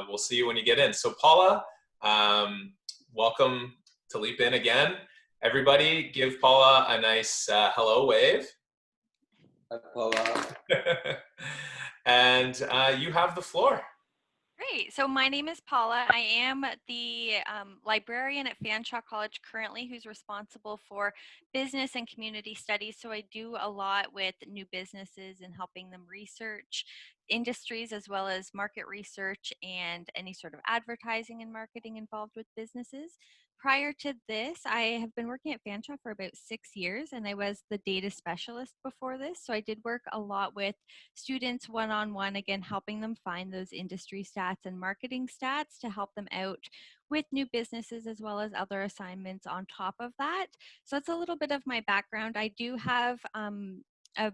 we'll see you when you get in. So Paula, welcome to Leap In again. Everybody give Paula a nice hello wave. Hi, Paula. And you have the floor. Great. So my name is Paula. I am the librarian at Fanshawe College currently, who's responsible for business and community studies. So I do a lot with new businesses and helping them research industries as well as market research and any sort of advertising and marketing involved with businesses. Prior to this, I have been working at Fanshawe for about 6 years, and I was the data specialist before this. So I did work a lot with students one-on-one, again, helping them find those industry stats and marketing stats to help them out with new businesses as well as other assignments on top of that. So that's a little bit of my background. I do have a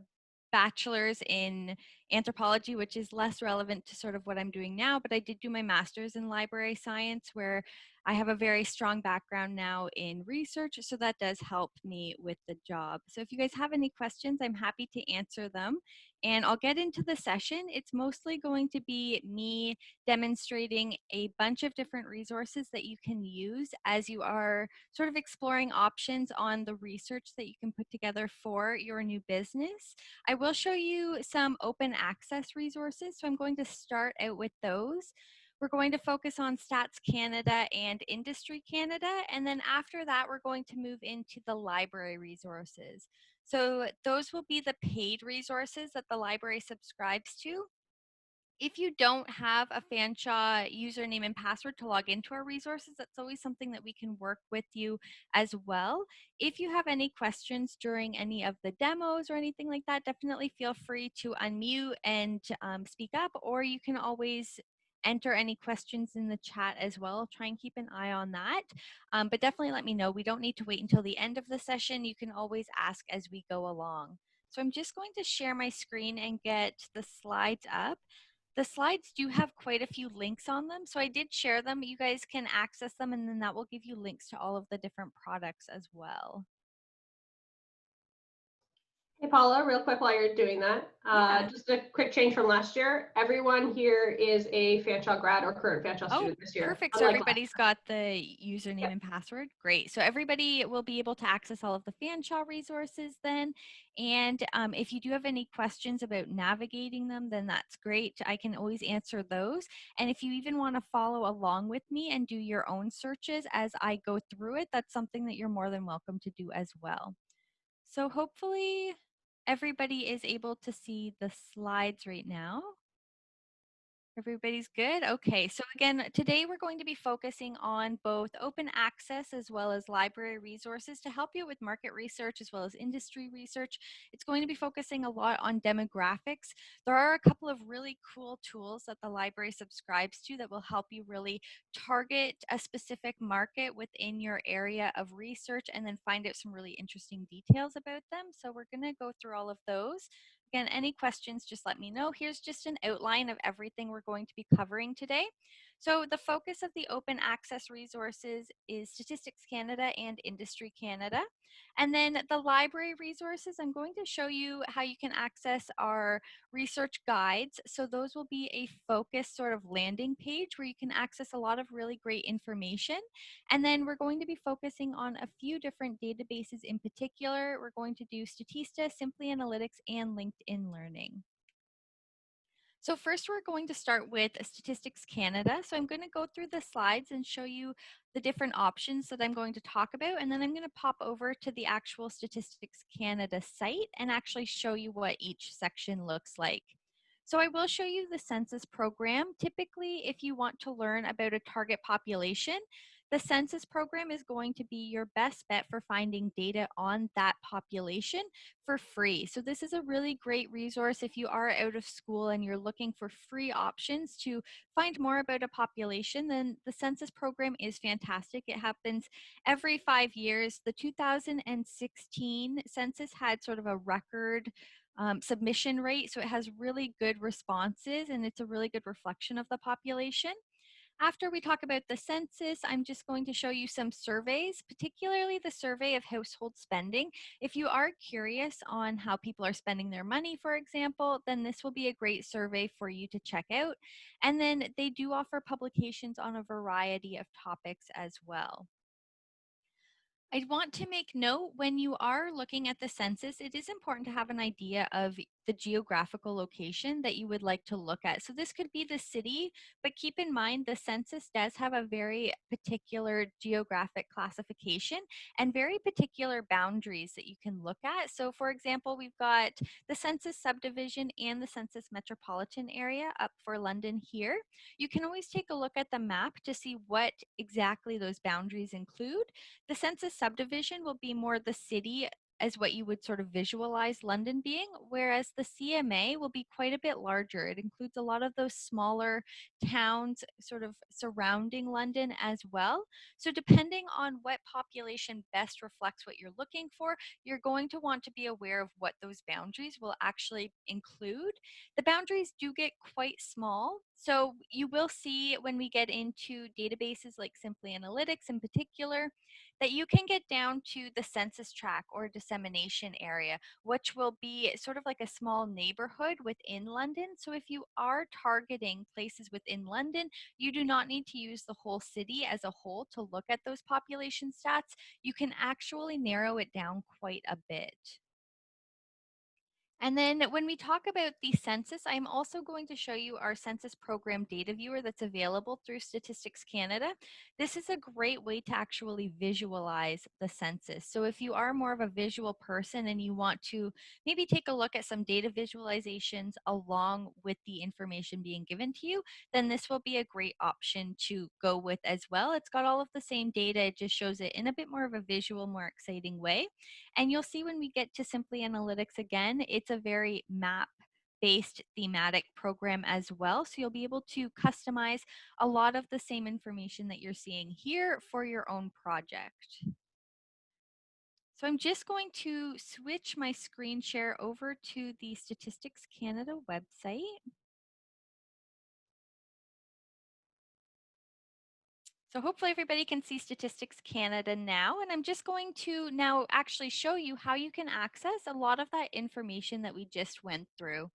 bachelor's in anthropology, which is less relevant to sort of what I'm doing now, but I did do my master's in library science, where I have a very strong background now in research, so that does help me with the job. So if you guys have any questions, I'm happy to answer them. And I'll get into the session. It's mostly going to be me demonstrating a bunch of different resources that you can use as you are sort of exploring options on the research that you can put together for your new business. I will show you some open access resources, so I'm going to start out with those. We're going to focus on Stats Canada and Industry Canada, and then after that, we're going to move into the library resources. So those will be the paid resources that the library subscribes to. If you don't have a Fanshawe username and password to log into our resources, that's always something that we can work with you as well. If you have any questions during any of the demos or anything like that, definitely feel free to unmute and speak up, or you can always enter any questions in the chat as well. I'll try and keep an eye on that. But definitely let me know. We don't need to wait until the end of the session. You can always ask as we go along. So I'm just going to share my screen and get the slides up. The slides do have quite a few links on them, so I did share them. You guys can access them, and then that will give you links to all of the different products as well. Hey Paula, real quick while you're doing that, just a quick change from last year. Everyone here is a Fanshawe grad or current Fanshawe student this year. Perfect. So everybody's got the username and password. Great. So everybody will be able to access all of the Fanshawe resources then. And if you do have any questions about navigating them, then that's great. I can always answer those. And if you even want to follow along with me and do your own searches as I go through it, that's something that you're more than welcome to do as well. So hopefully everybody is able to see the slides right now. Everybody's good? Okay, so again, today we're going to be focusing on both open access as well as library resources to help you with market research as well as industry research. It's going to be focusing a lot on demographics. There are a couple of really cool tools that the library subscribes to that will help you really target a specific market within your area of research and then find out some really interesting details about them. So we're going to go through all of those. Again, any questions, just let me know. Here's just an outline of everything we're going to be covering today. So the focus of the open access resources is Statistics Canada and Industry Canada. And then the library resources, I'm going to show you how you can access our research guides. So those will be a focused sort of landing page where you can access a lot of really great information. And then we're going to be focusing on a few different databases in particular. We're going to do Statista, Simply Analytics, and LinkedIn Learning. So first we're going to start with Statistics Canada. So I'm going to go through the slides and show you the different options that I'm going to talk about, and then I'm going to pop over to the actual Statistics Canada site and actually show you what each section looks like. So I will show you the census program. Typically, if you want to learn about a target population, the census program is going to be your best bet for finding data on that population for free. So this is a really great resource if you are out of school and you're looking for free options to find more about a population, then the census program is fantastic. It happens every 5 years. The 2016 census had sort of a record submission rate, so it has really good responses and it's a really good reflection of the population. After we talk about the census, I'm just going to show you some surveys, particularly the survey of household spending. If you are curious on how people are spending their money, for example, then this will be a great survey for you to check out. And then they do offer publications on a variety of topics as well. I want to make note when you are looking at the census, it is important to have an idea of the geographical location that you would like to look at. So this could be the city, but keep in mind the census does have a very particular geographic classification and very particular boundaries that you can look at. So for example, we've got the census subdivision and the census metropolitan area up for London here. You can always take a look at the map to see what exactly those boundaries include. The census subdivision will be more the city as what you would sort of visualize London being, whereas the CMA will be quite a bit larger. It includes a lot of those smaller towns sort of surrounding London as well. So depending on what population best reflects what you're looking for, you're going to want to be aware of what those boundaries will actually include. The boundaries do get quite small. So you will see when we get into databases like Simply Analytics in particular, that you can get down to the census tract or dissemination area, which will be sort of like a small neighborhood within London. So if you are targeting places within London, you do not need to use the whole city as a whole to look at those population stats. You can actually narrow it down quite a bit. And then when we talk about the census, I'm also going to show you our census program data viewer that's available through Statistics Canada. This is a great way to actually visualize the census. So if you are more of a visual person and you want to maybe take a look at some data visualizations along with the information being given to you, then this will be a great option to go with as well. It's got all of the same data, it just shows it in a bit more of a visual, more exciting way. And you'll see when we get to Simply Analytics again, it's a very map based thematic program as well. So you'll be able to customize a lot of the same information that you're seeing here for your own project. So I'm just going to switch my screen share over to the Statistics Canada website. So hopefully everybody can see Statistics Canada now, and I'm just going to now actually show you how you can access a lot of that information that we just went through.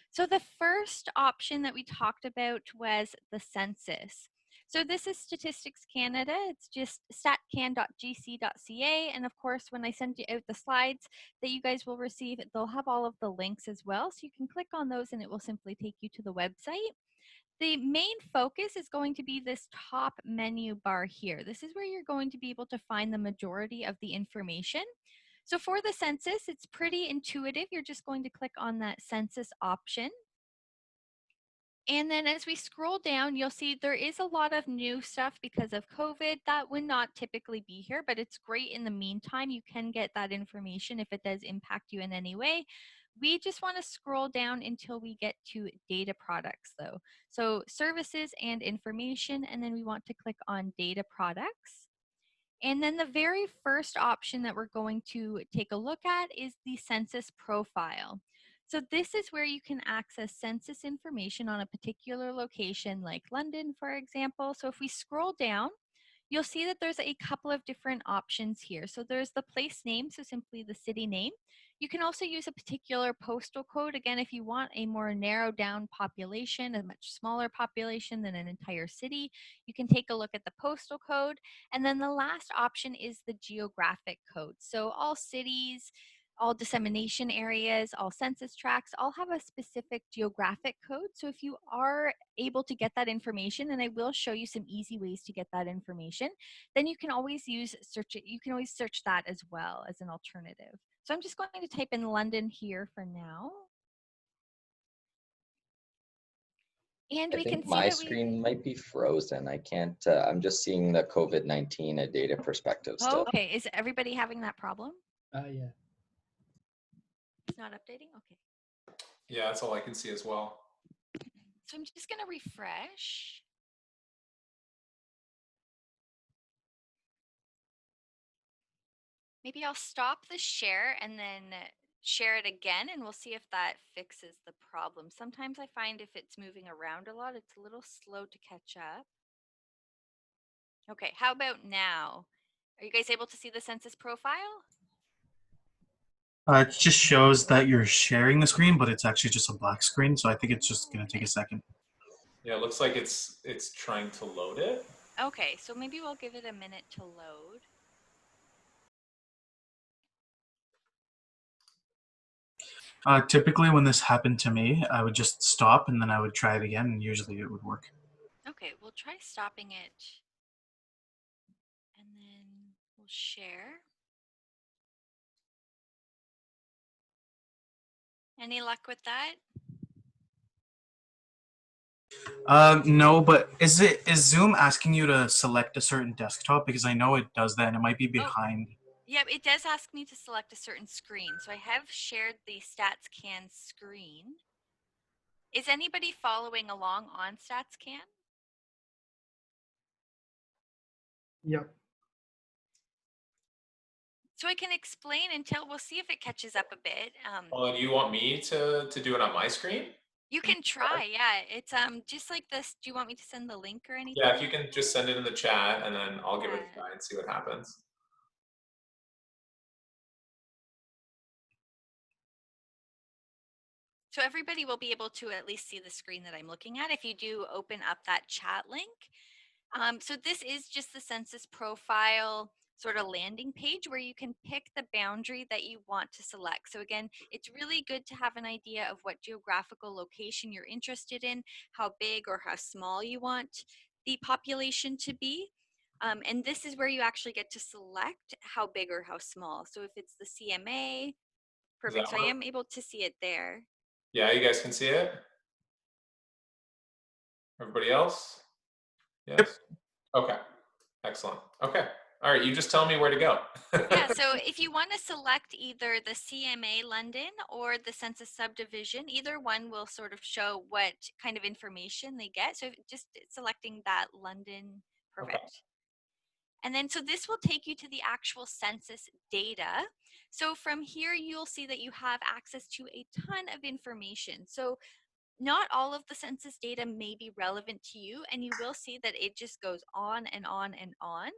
So the first option that we talked about was the census. So this is Statistics Canada. It's just statcan.gc.ca. And of course, when I send you out the slides that you guys will receive, they'll have all of the links as well. So you can click on those and it will simply take you to the website. The main focus is going to be this top menu bar here. This is where you're going to be able to find the majority of the information. So for the census, it's pretty intuitive. You're just going to click on that census option. And then as we scroll down, you'll see there is a lot of new stuff because of COVID that would not typically be here, but it's great in the meantime. You can get that information if it does impact you in any way. We just want to scroll down until we get to data products though. So services and information, and then we want to click on data products. And then the very first option that we're going to take a look at is the census profile. So this is where you can access census information on a particular location like London, for example. So if we scroll down, you'll see that there's a couple of different options here. So there's the place name, so simply the city name. You can also use a particular postal code. Again, if you want a more narrowed down population, a much smaller population than an entire city, you can take a look at the postal code. And then the last option is the geographic code. So all cities, all dissemination areas, all census tracts, all have a specific geographic code. So if you are able to get that information, and I will show you some easy ways to get that information, then you can always use search it. You can always search that as well as an alternative. So I'm just going to type in London here for now. And I we can think see my that we, screen might be frozen. I can't, I'm just seeing the COVID-19 data perspective oh, still. okay, is everybody having that problem? Yeah. It's not updating? Okay. Yeah, that's all I can see as well. So I'm just gonna refresh. Maybe I'll stop the share and then share it again and we'll see if that fixes the problem. Sometimes I find if it's moving around a lot, it's a little slow to catch up. Okay, how about now? Are you guys able to see the census profile? It just shows that you're sharing the screen, but it's actually just a black screen. So I think it's just going to take Okay. a second. Yeah, it looks like it's trying to load it. Okay, so maybe we'll give it a minute to load. Typically, when this happened to me, I would just stop and then I would try it again, and usually it would work. Okay, we'll try stopping it. And then we'll share. Any luck with that? No, but is Zoom asking you to select a certain desktop? Because I know it does that, and it might be behind. Yep, it does ask me to select a certain screen. So I have shared the StatsCan screen. Is anybody following along on StatsCan? Yep. So I can explain until we'll see if it catches up a bit. Paula, do you want me to do it on my screen? You can try, yeah. It's just like this. Do you want me to send the link or anything? Yeah, if you can just send it in the chat, and then I'll give it a Yeah. try and see what happens. So everybody will be able to at least see the screen that I'm looking at if you do open up that chat link. So this is just the census profile sort of landing page where you can pick the boundary that you want to select. So again, it's really good to have an idea of what geographical location you're interested in, how big or how small you want the population to be. And this is where you actually get to select how big or how small. So if it's the CMA, perfect. So I work? am able to see it there. Yeah, you guys can see it? Everybody else? Yes? Okay, excellent. Okay, all right, you just tell me where to go. Yeah, so if you want to select either the CMA London or the census subdivision, either one will sort of show what kind of information they get. So just selecting that London, perfect. And then, so this will take you to the actual census data. So from here, you'll see that you have access to a ton of information. So not all of the census data may be relevant to you, and you will see that it just goes on and on and on.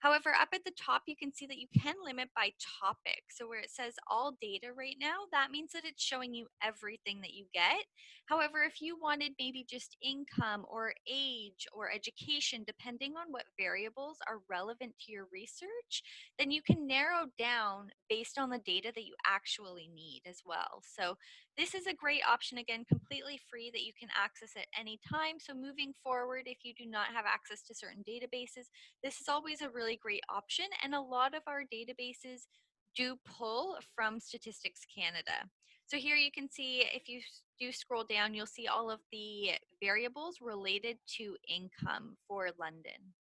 However, up at the top, you can see that you can limit by topic. So where it says all data right now, that means that it's showing you everything that you get. However, if you wanted maybe just income or age or education, depending on what variables are relevant to your research, then you can narrow down based on the data that you actually need as well. So this is a great option, again, completely free that you can access at any time. So moving forward, if you do not have access to certain databases, this is always a really great option. And a lot of our databases do pull from Statistics Canada. So here you can see, if you do scroll down, you'll see all of the variables related to income for London.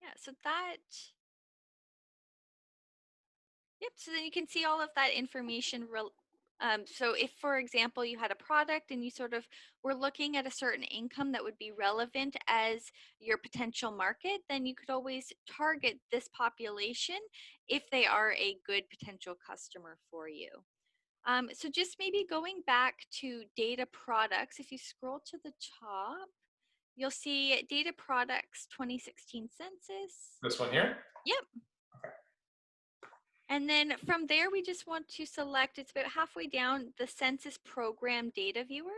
Yeah, so that, yep, so then you can see all of that information. So if, for example, you had a product and you sort of were looking at a certain income that would be relevant as your potential market, then you could always target this population if they are a good potential customer for you. So just maybe going back to data products, if you scroll to the top, you'll see data products 2016 census. This one here? Yep. And then from there, we just want to select, it's about halfway down, the census program data viewer.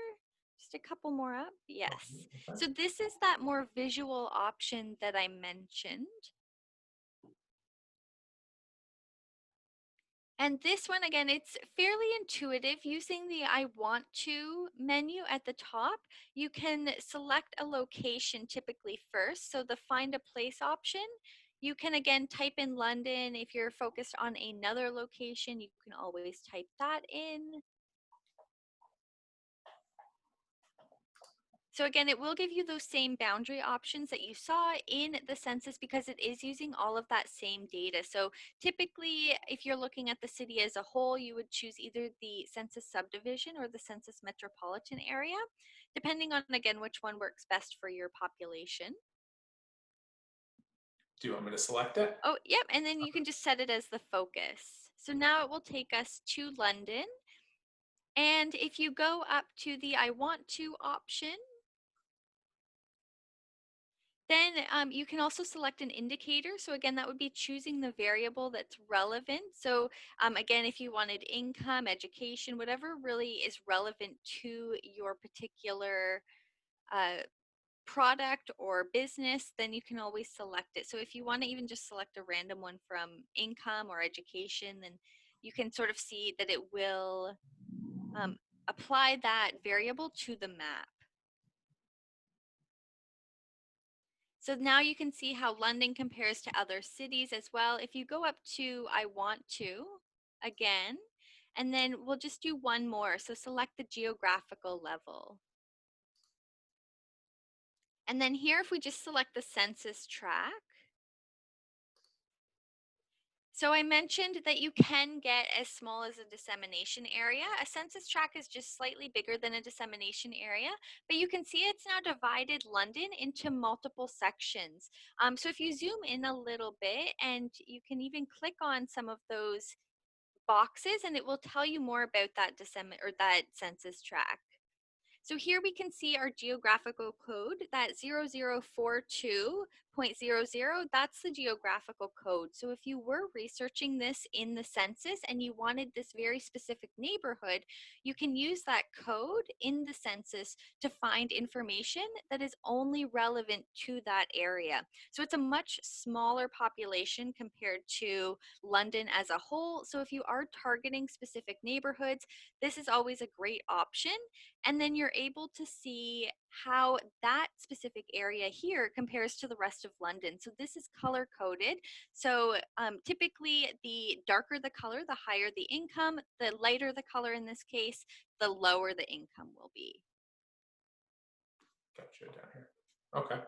Just a couple more up. Yes. Okay. So this is that more visual option that I mentioned. And this one, again, it's fairly intuitive. Using the I want to menu at the top, you can select a location typically first. So the find a place option, you can again type in London. If you're focused on another location, you can always type that in. So again, it will give you those same boundary options that you saw in the census because it is using all of that same data. So typically, if you're looking at the city as a whole, you would choose either the census subdivision or the census metropolitan area, depending on, again, which one works best for your population. Do you want me to select it? Oh, yep, and then you can just set it as the focus. So now it will take us to London. And if you go up to the I want to option, Then you can also select an indicator. So again, that would be choosing the variable that's relevant. So again, if you wanted income, education, whatever really is relevant to your particular uh, product or business, then you can always select it. So if you want to even just select a random one from income or education, then you can sort of see that it will apply that variable to the map. So now you can see how London compares to other cities as well. If you go up to I want to again, and then we'll just do one more. So select the geographical level. And then here, if we just select the census tract. So I mentioned that you can get as small as a dissemination area. A census tract is just slightly bigger than a dissemination area, but you can see it's now divided London into multiple sections. So if you zoom in a little bit, and you can even click on some of those boxes, and it will tell you more about that that census tract. So here we can see our geographical code, that 0042.00, that's the geographical code. So if you were researching this in the census and you wanted this very specific neighborhood, you can use that code in the census to find information that is only relevant to that area. So it's a much smaller population compared to London as a whole. So if you are targeting specific neighborhoods, this is always a great option. And then you're able to see how that specific area here compares to the rest of London. So this is color coded. So typically the darker the color, the higher the income. The lighter the color in this case, the lower the income will be. Gotcha down here. Okay.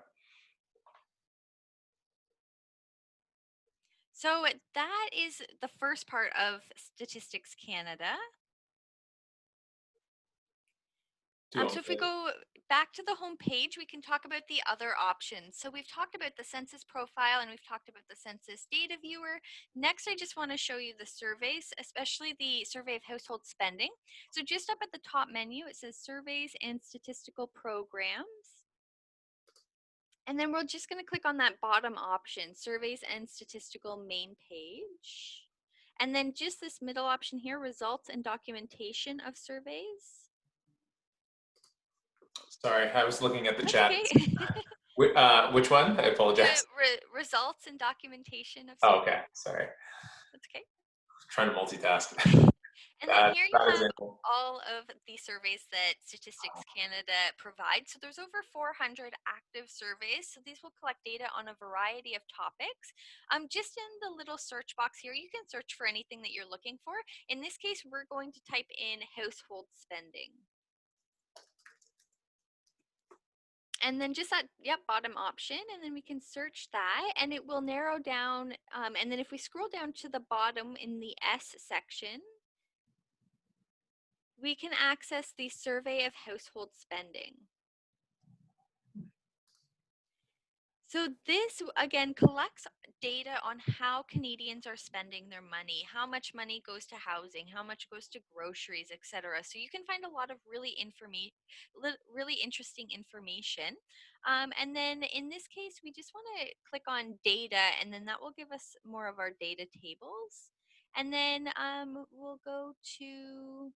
So that is the first part of Statistics Canada. So if we go back to the home page, we can talk about the other options. So we've talked about the census profile and we've talked about the census data viewer. Next, I just want to show you the surveys, especially the survey of household spending. So just up at the top menu, it says surveys and statistical programs. And then we're just going to click on that bottom option, surveys and statistical main page. And then just this middle option here, results and documentation of surveys. Sorry, I was looking at the That's chat. okay. Which one? I apologize. Results and documentation of Oh, surveys. okay, sorry. That's okay. Trying to multitask. And then here you That have example. all of the surveys that Statistics Canada provides. So there's over 400 active surveys. So these will collect data on a variety of topics. Just in the little search box here, you can search for anything that you're looking for. In this case, we're going to type in household spending. And then just that, bottom option, and then we can search that and it will narrow down. And then if we scroll down to the bottom in the S section, we can access the survey of household spending. So this, again, collects data on how Canadians are spending their money, how much money goes to housing, how much goes to groceries, etc. So you can find a lot of really interesting information. And then in this case, we just want to click on data, and then that will give us more of our data tables. And then we'll go to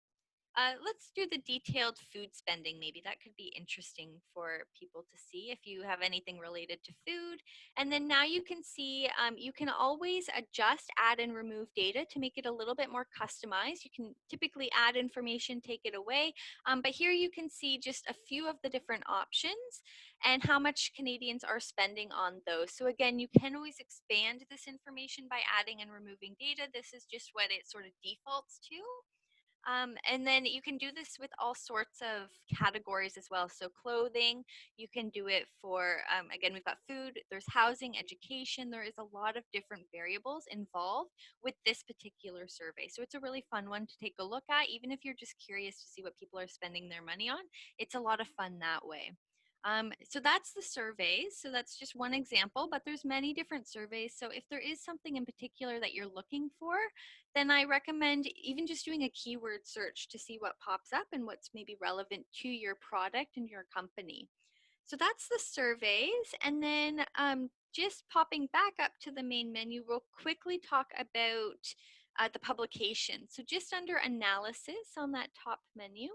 let's do the detailed food spending. Maybe that could be interesting for people to see if you have anything related to food. And then now you can see you can always adjust, add and remove data to make it a little bit more customized. You can typically add information, take it away. But here you can see just a few of the different options and how much Canadians are spending on those. So again, you can always expand this information by adding and removing data. This is just what it sort of defaults to. And then you can do this with all sorts of categories as well. So clothing, you can do it for, again, we've got food, there's housing, education. There is a lot of different variables involved with this particular survey. So it's a really fun one to take a look at, even if you're just curious to see what people are spending their money on. It's a lot of fun that way. So that's the surveys. So that's just one example, but there's many different surveys. So if there is something in particular that you're looking for, then I recommend even just doing a keyword search to see what pops up and what's maybe relevant to your product and your company. So that's the surveys. And then just popping back up to the main menu, we'll quickly talk about the publication. So just under analysis on that top menu,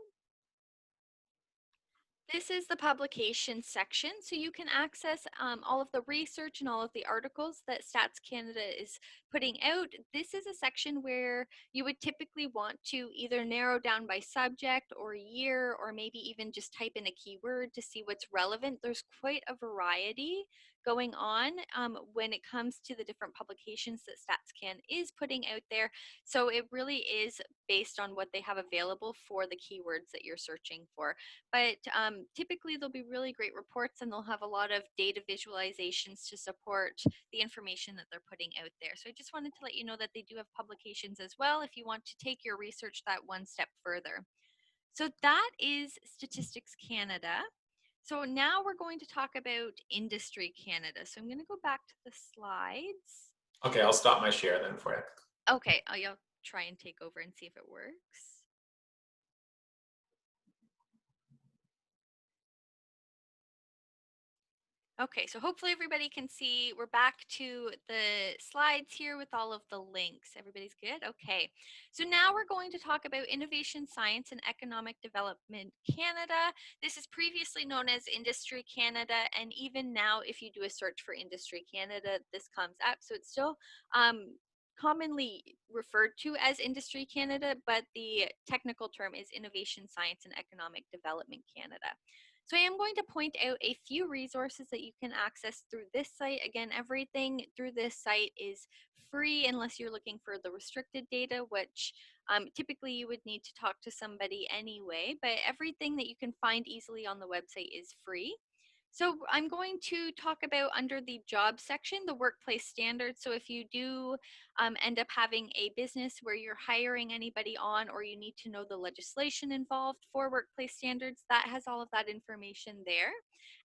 this is the publication section, so you can access all of the research and all of the articles that Stats Canada is putting out. This is a section where you would typically want to either narrow down by subject or year, or maybe even just type in a keyword to see what's relevant. There's quite a variety going on when it comes to the different publications that StatsCan is putting out there. So it really is based on what they have available for the keywords that you're searching for. But typically there'll be really great reports, and they'll have a lot of data visualizations to support the information that they're putting out there. So I just wanted to let you know that they do have publications as well if you want to take your research that one step further. So that is Statistics Canada. So now we're going to talk about Industry Canada. So I'm going to go back to the slides. Okay, I'll stop my share then for you. Okay, I'll try and take over and see if it works. Okay, so hopefully everybody can see. We're back to the slides here with all of the links. Everybody's good? Okay, so now we're going to talk about Innovation, Science and Economic Development Canada. This is previously known as Industry Canada, and even now if you do a search for Industry Canada, this comes up. So it's still commonly referred to as Industry Canada, but the technical term is Innovation, Science and Economic Development Canada. So I am going to point out a few resources that you can access through this site. Again, everything through this site is free unless you're looking for the restricted data, which typically you would need to talk to somebody anyway, but everything that you can find easily on the website is free. So I'm going to talk about under the job section, the workplace standards. So if you do end up having a business where you're hiring anybody on, or you need to know the legislation involved for workplace standards, that has all of that information there.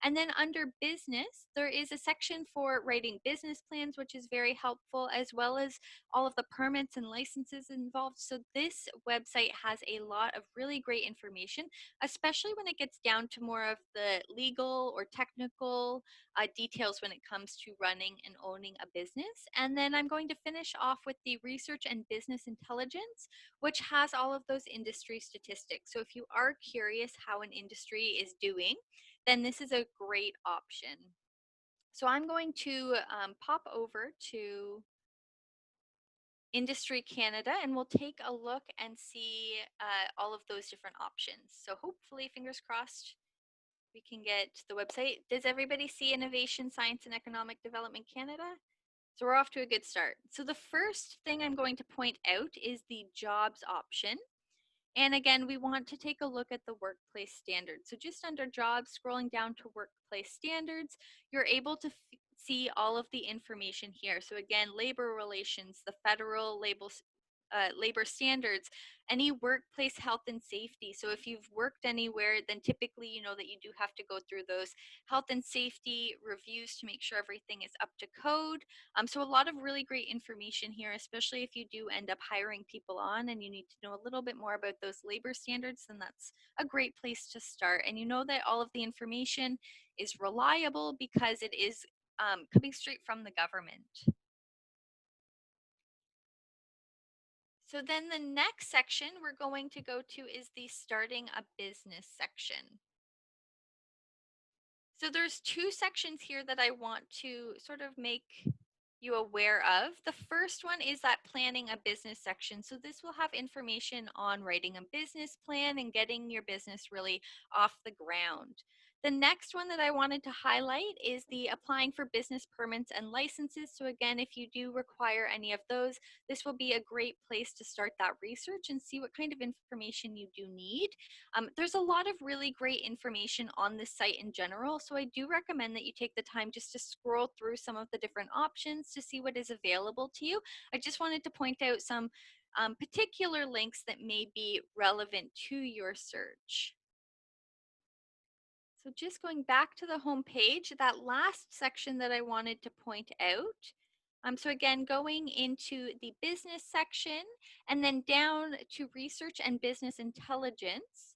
And then under business, there is a section for writing business plans, which is very helpful, as well as all of the permits and licenses involved. So this website has a lot of really great information, especially when it gets down to more of the legal or technical details when it comes to running and owning a business. And then I'm going to finish off with the research and business intelligence, which has all of those industry statistics. So if you are curious how an industry is doing, then this is a great option. So I'm going to pop over to Industry Canada, and we'll take a look and see all of those different options. So hopefully, fingers crossed, we can get the website. Does everybody see Innovation, Science and Economic Development Canada? So we're off to a good start. So the first thing I'm going to point out is the jobs option. And again, we want to take a look at the workplace standards. So just under jobs, scrolling down to workplace standards, you're able to see all of the information here. So again, labor relations, the federal labor standards, any workplace health and safety. So if you've worked anywhere, then typically you know that you do have to go through those health and safety reviews to make sure everything is up to code. So a lot of really great information here, especially if you do end up hiring people on and you need to know a little bit more about those labor standards, then that's a great place to start. And you know that all of the information is reliable because it is coming straight from the government. So then the next section we're going to go to is the starting a business section. So there's two sections here that I want to sort of make you aware of. The first one is that planning a business section. So this will have information on writing a business plan and getting your business really off the ground. The next one that I wanted to highlight is the applying for business permits and licenses. So again, if you do require any of those, this will be a great place to start that research and see what kind of information you do need. There's a lot of really great information on this site in general, so I do recommend that you take the time just to scroll through some of the different options to see what is available to you. I just wanted to point out some particular links that may be relevant to your search. So just going back to the home page, that last section that I wanted to point out. So again, going into the business section and then down to research and business intelligence.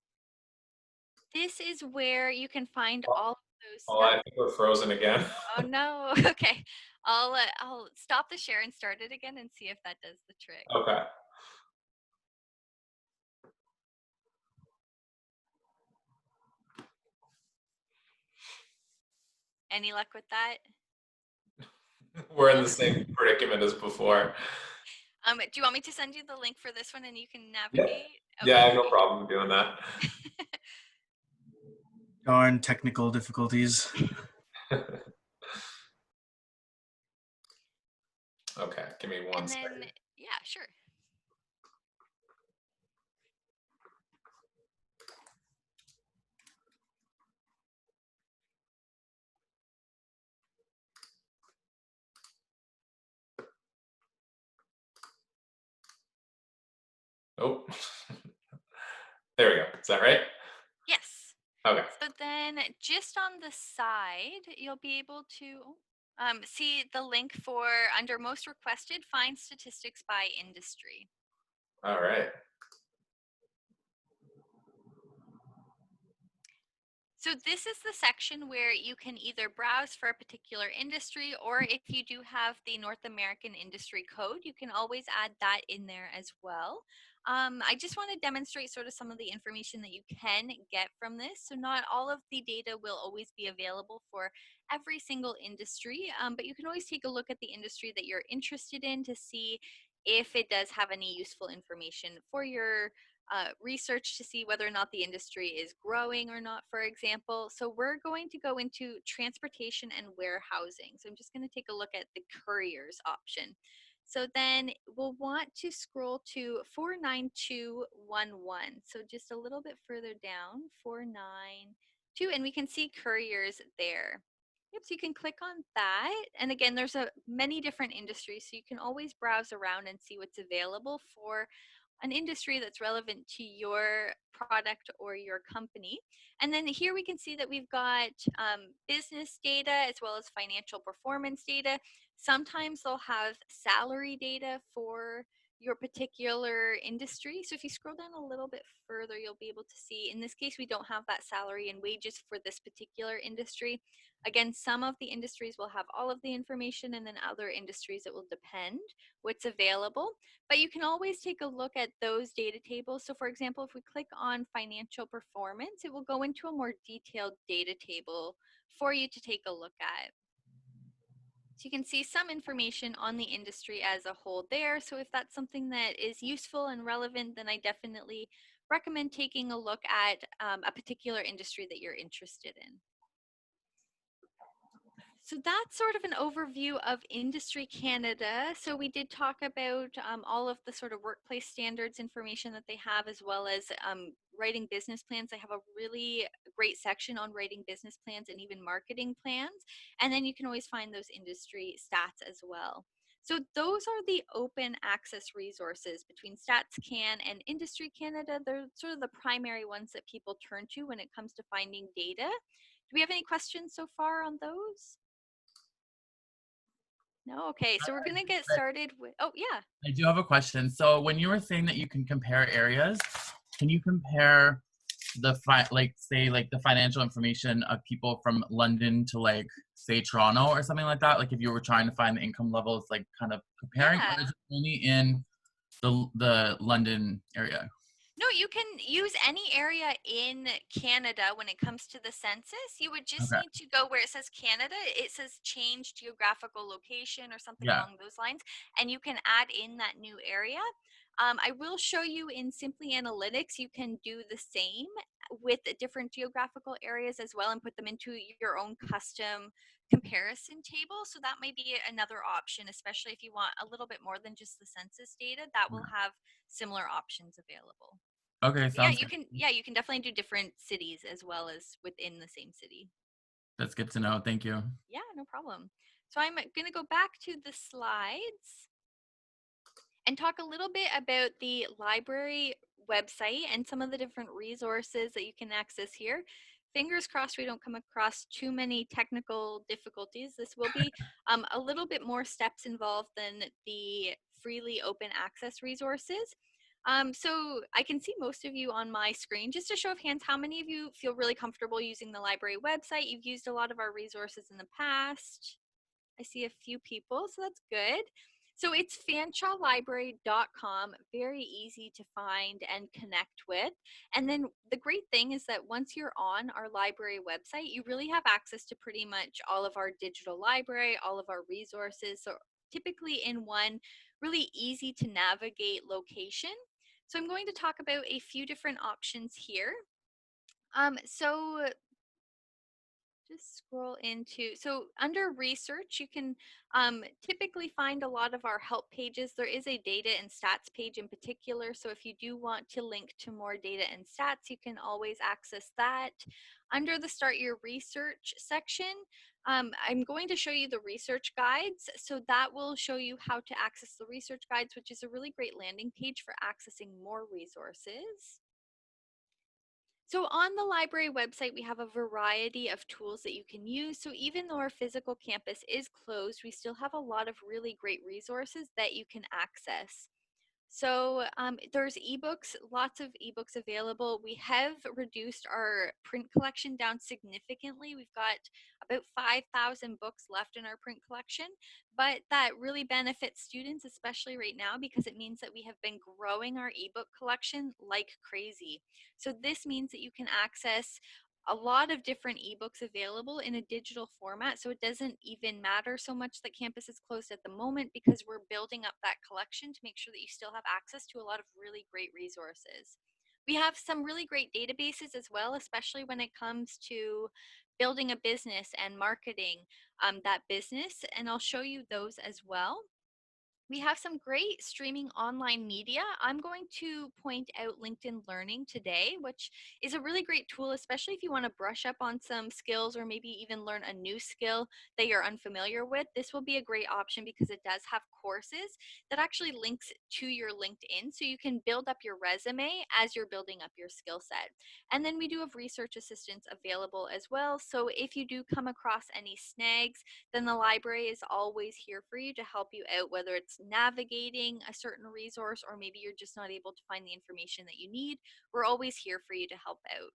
This is where you can find all of So Oh, I stuck. think we're frozen again. Oh no. Okay. I'll stop the share and start it again and see if that does the trick. Okay. Any luck with that? We're in the same predicament as before. Do you want me to send you the link for this one and you can Yeah. navigate? Yeah, I Okay, have no great. problem doing that. Darn technical difficulties. Okay, give me one And second. then, yeah, sure. Oh, there we go. Is that right? Yes. Okay. So then just on the side, you'll be able to see the link for under most requested, find statistics by industry. All right. So this is the section where you can either browse for a particular industry, or if you do have the North American industry code, you can always add that in there as well. I just want to demonstrate sort of some of the information that you can get from this. So not all of the data will always be available for every single industry, but you can always take a look at the industry that you're interested in to see if it does have any useful information for your research to see whether or not the industry is growing or not, for example. So we're going to go into transportation and warehousing. So I'm just going to take a look at the couriers option. So then we'll want to scroll to 49211. So just a little bit further down, 492, and we can see couriers there. Yep, so you can click on that. And again, there's many different industries, so you can always browse around and see what's available for an industry that's relevant to your product or your company. And then here we can see that we've got business data as well as financial performance data. Sometimes they'll have salary data for your particular industry. So if you scroll down a little bit further, you'll be able to see, in this case, we don't have that salary and wages for this particular industry. Again, some of the industries will have all of the information, and then other industries it will depend what's available. But you can always take a look at those data tables. So for example, if we click on financial performance, it will go into a more detailed data table for you to take a look at. So you can see some information on the industry as a whole there. So if that's something that is useful and relevant, then I definitely recommend taking a look at a particular industry that you're interested in. So that's sort of an overview of Industry Canada. So we did talk about all of the sort of workplace standards information that they have, as well as writing business plans. They have a really great section on writing business plans and even marketing plans. And then you can always find those industry stats as well. So those are the open access resources between Stats Can and Industry Canada. They're sort of the primary ones that people turn to when it comes to finding data. Do we have any questions so far on those? No, okay. So we're gonna get started with. Oh yeah. I do have a question. So when you were saying that you can compare areas, can you compare the the financial information of people from London to like say Toronto or something like that? Like if you were trying to find the income levels, like kind of comparing, Yeah. or is it only in the London area? No, you can use any area in Canada when it comes to the census. You would just Okay. need to go where it says Canada. It says change geographical location or something Yeah. along those lines, and you can add in that new area. I will show you in Simply Analytics, you can do the same with different geographical areas as well and put them into your own custom comparison table. So that might be another option, especially if you want a little bit more than just the census data. That will have similar options available. Okay, Yeah, sounds you good. can. Yeah, you can definitely do different cities as well as within the same city. That's good to know. Thank you. Yeah, no problem. So I'm going to go back to the slides and talk a little bit about the library website and some of the different resources that you can access here. Fingers crossed we don't come across too many technical difficulties. This will be a little bit more steps involved than the freely open access resources. So I can see most of you on my screen. Just to show of hands, how many of you feel really comfortable using the library website? You've used a lot of our resources in the past. I see a few people, so that's good. So it's fanshawlibrary.com, very easy to find and connect with. And then the great thing is that once you're on our library website, you really have access to pretty much all of our digital library, all of our resources. So typically in one really easy to navigate location. So I'm going to talk about a few different options here. So just scroll into, so under research, you can typically find a lot of our help pages. There is a data and stats page in particular. So if you do want to link to more data and stats, you can always access that. Under the Start Your Research section, I'm going to show you the research guides. So that will show you how to access the research guides, which is a really great landing page for accessing more resources. So on the library website, we have a variety of tools that you can use. So even though our physical campus is closed, we still have a lot of really great resources that you can access. So there's ebooks, lots of ebooks available. We have reduced our print collection down significantly. We've got about 5,000 books left in our print collection, but that really benefits students, especially right now, because it means that we have been growing our ebook collection like crazy. So this means that you can access a lot of different ebooks available in a digital format. So it doesn't even matter so much that campus is closed at the moment, because we're building up that collection to make sure that you still have access to a lot of really great resources. We have some really great databases as well, especially when it comes to building a business and marketing that business. And I'll show you those as well. We have some great streaming online media. I'm going to point out LinkedIn Learning today, which is a really great tool, especially if you want to brush up on some skills or maybe even learn a new skill that you're unfamiliar with. This will be a great option because it does have courses that actually links to your LinkedIn, so you can build up your resume as you're building up your skill set. And then we do have research assistants available as well. So if you do come across any snags, then the library is always here for you to help you out, whether it's navigating a certain resource or maybe you're just not able to find the information that you need. We're always here for you to help out.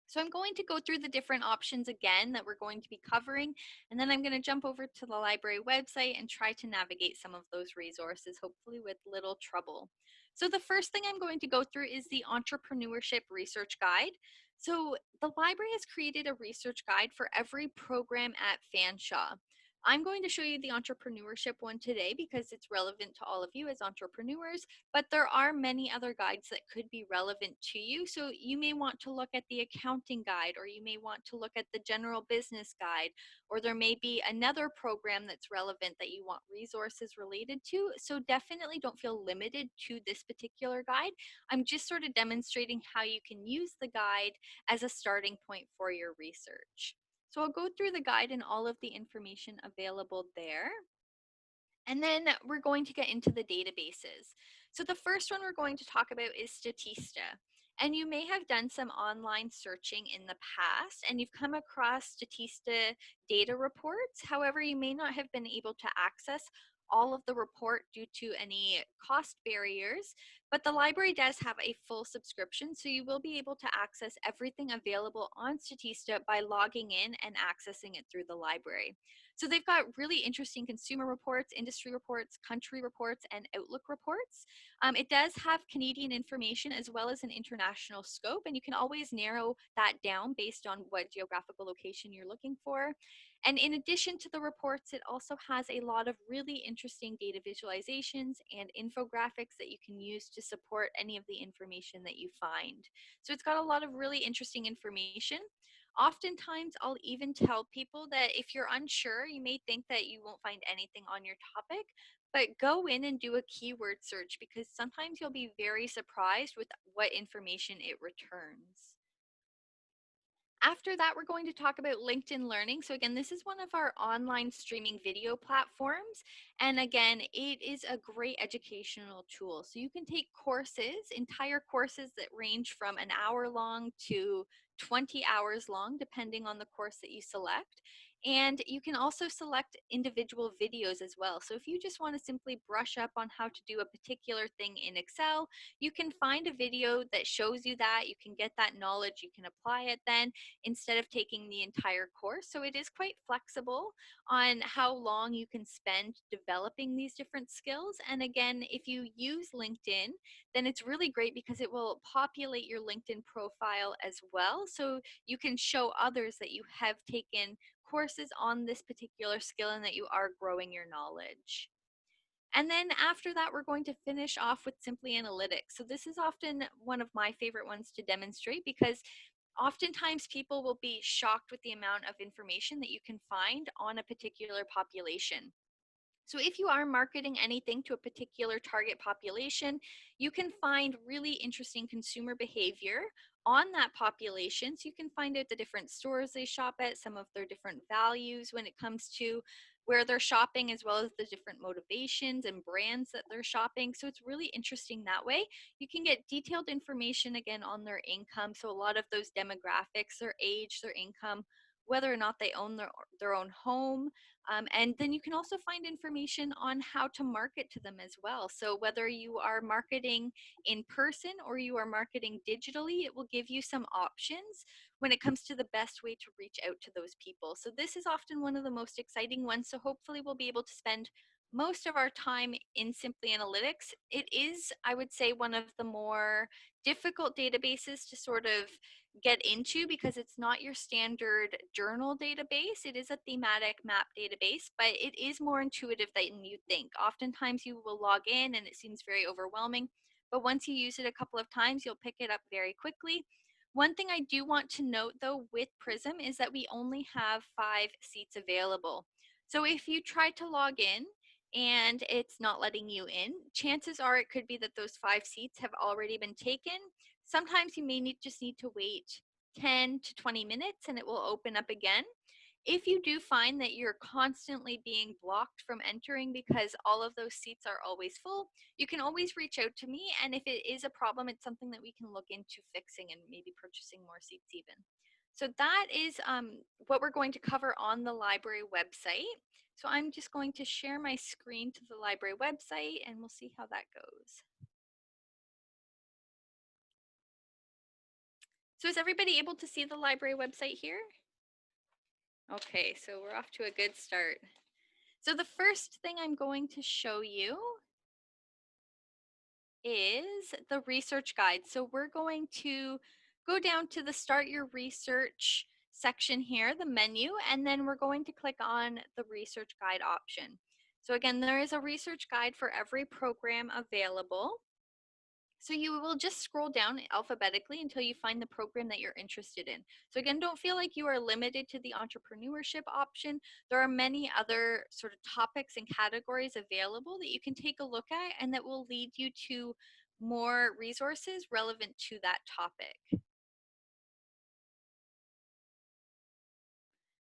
So I'm going to go through the different options again that we're going to be covering, and then I'm going to jump over to the library website and try to navigate some of those resources, hopefully with little trouble. So the first thing I'm going to go through is the Entrepreneurship Research Guide. So the library has created a research guide for every program at Fanshawe. I'm going to show you the entrepreneurship one today because it's relevant to all of you as entrepreneurs, but there are many other guides that could be relevant to you. So you may want to look at the accounting guide, or you may want to look at the general business guide, or there may be another program that's relevant that you want resources related to. So definitely don't feel limited to this particular guide. I'm just sort of demonstrating how you can use the guide as a starting point for your research. So I'll go through the guide and all of the information available there. And then we're going to get into the databases. So the first one we're going to talk about is Statista. And you may have done some online searching in the past and you've come across Statista data reports. However, you may not have been able to access all of the report due to any cost barriers, but the library does have a full subscription, so you will be able to access everything available on Statista by logging in and accessing it through the library. So they've got really interesting consumer reports, industry reports, country reports, and outlook reports. It does have Canadian information as well as an international scope, and you can always narrow that down based on what geographical location you're looking for. And in addition to the reports, it also has a lot of really interesting data visualizations and infographics that you can use to support any of the information that you find. So it's got a lot of really interesting information. Oftentimes, I'll even tell people that if you're unsure, you may think that you won't find anything on your topic, but go in and do a keyword search because sometimes you'll be very surprised with what information it returns. After that, we're going to talk about LinkedIn Learning. So again, this is one of our online streaming video platforms. And again, it is a great educational tool. So you can take courses, entire courses that range from an hour long to 20 hours long, depending on the course that you select. And you can also select individual videos as well. So if you just want to simply brush up on how to do a particular thing in Excel, you can find a video that shows you that. You can get that knowledge, you can apply it then instead of taking the entire course. So it is quite flexible on how long you can spend developing these different skills. And again, if you use LinkedIn, then it's really great because it will populate your LinkedIn profile as well. So you can show others that you have taken courses on this particular skill and that you are growing your knowledge. And then after that, we're going to finish off with Simply Analytics. So this is often one of my favorite ones to demonstrate because oftentimes people will be shocked with the amount of information that you can find on a particular population. So if you are marketing anything to a particular target population, you can find really interesting consumer behavior on that population. So you can find out the different stores they shop at, some of their different values when it comes to where they're shopping, as well as the different motivations and brands that they're shopping. So it's really interesting that way. You can get detailed information again on their income. So a lot of those demographics, their age, their income, whether or not they own their own home. And then you can also find information on how to market to them as well. So whether you are marketing in person or you are marketing digitally, it will give you some options when it comes to the best way to reach out to those people. So this is often one of the most exciting ones. So hopefully we'll be able to spend most of our time in Simply Analytics. It is, I would say, one of the more difficult databases to sort of get into because it's not your standard journal database. It is a thematic map database, but it is more intuitive than you think. Oftentimes you will log in and it seems very overwhelming, but once you use it a couple of times, you'll pick it up very quickly. One thing I do want to note though with Prism is that we only have 5 seats available. So if you try to log in and it's not letting you in, chances are it could be that those 5 seats have already been taken. Sometimes you may just need to wait 10 to 20 minutes and it will open up again. If you do find that you're constantly being blocked from entering because all of those seats are always full, you can always reach out to me. And if it is a problem, it's something that we can look into fixing and maybe purchasing more seats even. So that is what we're going to cover on the library website. So I'm just going to share my screen to the library website and we'll see how that goes. So is everybody able to see the library website here? Okay, so we're off to a good start. So the first thing I'm going to show you is the research guide. So we're going to go down to the Start Your Research section here, the menu, and then we're going to click on the research guide option. So again, there is a research guide for every program available. So you will just scroll down alphabetically until you find the program that you're interested in. So again, don't feel like you are limited to the entrepreneurship option. There are many other sort of topics and categories available that you can take a look at and that will lead you to more resources relevant to that topic.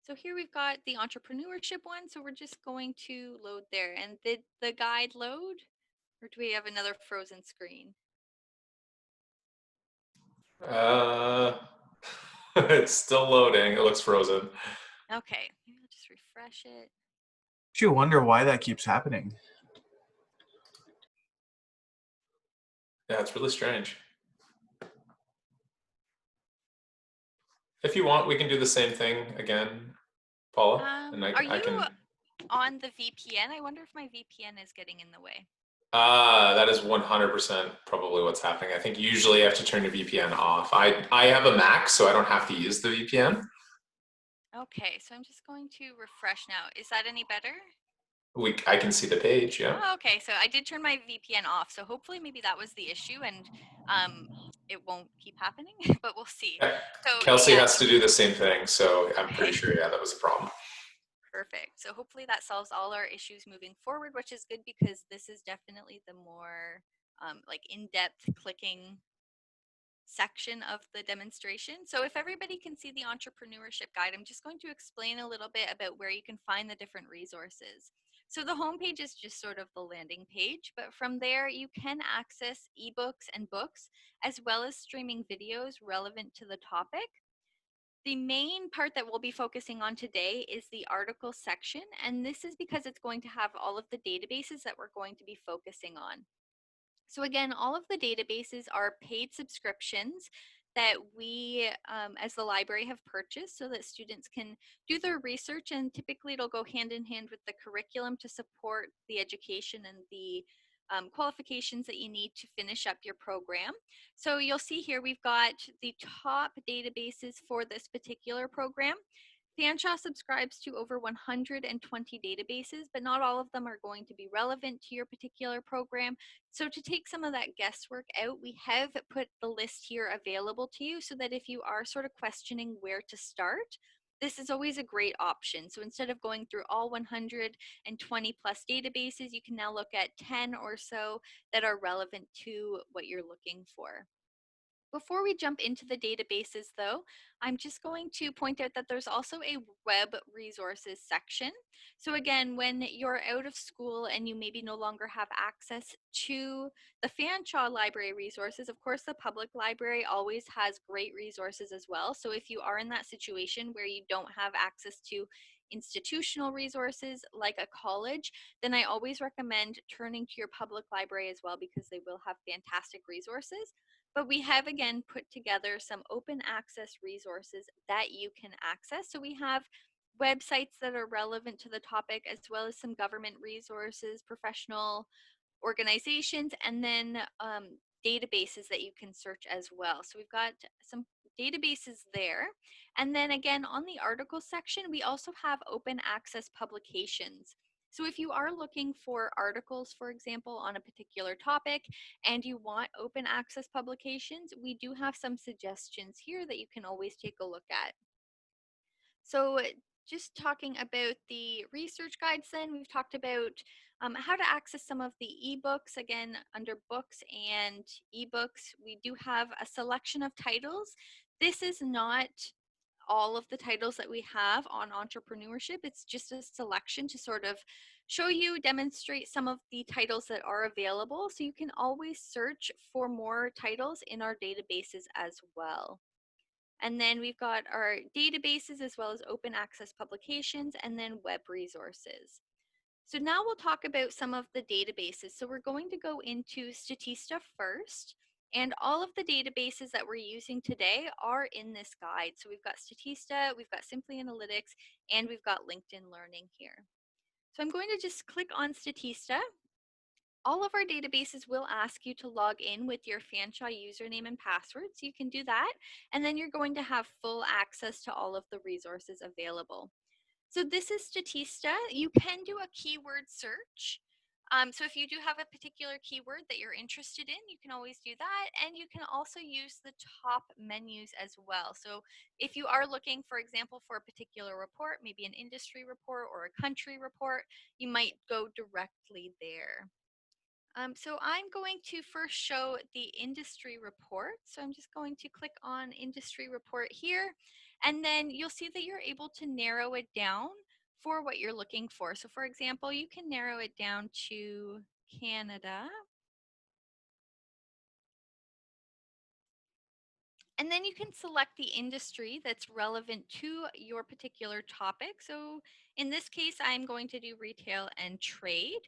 So here we've got the entrepreneurship one. So we're just going to load there. And did the guide load? Or do we have another frozen screen? It's still loading. It looks frozen. Okay, maybe I'll just refresh it. You wonder why that keeps happening. Yeah, it's really strange. If you want, we can do the same thing again, Paula. And Are you on the VPN? I wonder if my VPN is getting in the way. That is 100% probably what's happening. I think usually you have to turn your VPN off. I have a Mac, so I don't have to use the VPN. Okay, so I'm just going to refresh now. Is that any better? I can see the page, yeah. Oh, okay, so I did turn my VPN off, so hopefully maybe that was the issue and it won't keep happening, but we'll see. So Kelsey yeah. has to do the same thing, so I'm pretty sure, yeah, that was a problem. Perfect. So hopefully that solves all our issues moving forward, which is good because this is definitely the more like in-depth clicking section of the demonstration. So if everybody can see the entrepreneurship guide, I'm just going to explain a little bit about where you can find the different resources. So the homepage is just sort of the landing page, but from there you can access ebooks and books, as well as streaming videos relevant to the topic. The main part that we'll be focusing on today is the article section, and this is because it's going to have all of the databases that we're going to be focusing on. So again, all of the databases are paid subscriptions that we as the library have purchased so that students can do their research, and typically it'll go hand in hand with the curriculum to support the education and the qualifications that you need to finish up your program. So you'll see here we've got the top databases for this particular program. Fanshawe subscribes to over 120 databases, but not all of them are going to be relevant to your particular program. So to take some of that guesswork out, we have put the list here available to you so that if you are sort of questioning where to start, this is always a great option. So instead of going through all 120 plus databases, you can now look at 10 or so that are relevant to what you're looking for. Before we jump into the databases though, I'm just going to point out that there's also a web resources section. So again, when you're out of school and you maybe no longer have access to the Fanshawe library resources, of course the public library always has great resources as well. So if you are in that situation where you don't have access to institutional resources like a college, then I always recommend turning to your public library as well, because they will have fantastic resources. But we have again put together some open access resources that you can access. So we have websites that are relevant to the topic, as well as some government resources, professional organizations, and then databases that you can search as well. So we've got some databases there. And then again, on the article section, we also have open access publications. So if you are looking for articles, for example, on a particular topic, and you want open access publications, we do have some suggestions here that you can always take a look at. So just talking about the research guides, then we've talked about how to access some of the ebooks. Again, under books and ebooks, we do have a selection of titles. This is not all of the titles that we have on entrepreneurship. It's just a selection to sort of show you, demonstrate some of the titles that are available. So you can always search for more titles in our databases as well. And then we've got our databases as well as open access publications, and then web resources. So now we'll talk about some of the databases. So we're going to go into Statista first. And all of the databases that we're using today are in this guide. So we've got Statista, we've got Simply Analytics, and we've got LinkedIn Learning here. So I'm going to just click on Statista. All of our databases will ask you to log in with your Fanshawe username and password, so you can do that. And then you're going to have full access to all of the resources available. So this is Statista. You can do a keyword search. So if you do have a particular keyword that you're interested in, you can always do that. And you can also use the top menus as well. So if you are looking, for example, for a particular report, maybe an industry report or a country report, you might go directly there. So I'm going to first show the industry report. So I'm just going to click on industry report here, and then you'll see that you're able to narrow it down for what you're looking for. So for example, you can narrow it down to Canada. And then you can select the industry that's relevant to your particular topic. So in this case, I'm going to do retail and trade.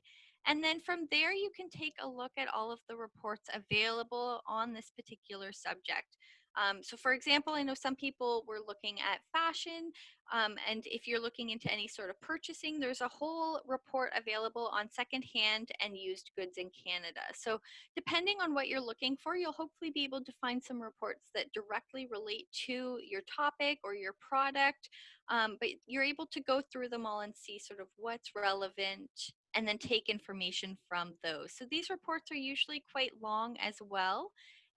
And then from there, you can take a look at all of the reports available on this particular subject. So for example, I know some people were looking at fashion, and if you're looking into any sort of purchasing, there's a whole report available on secondhand and used goods in Canada. So depending on what you're looking for, you'll hopefully be able to find some reports that directly relate to your topic or your product, but you're able to go through them all and see sort of what's relevant and then take information from those. So these reports are usually quite long as well,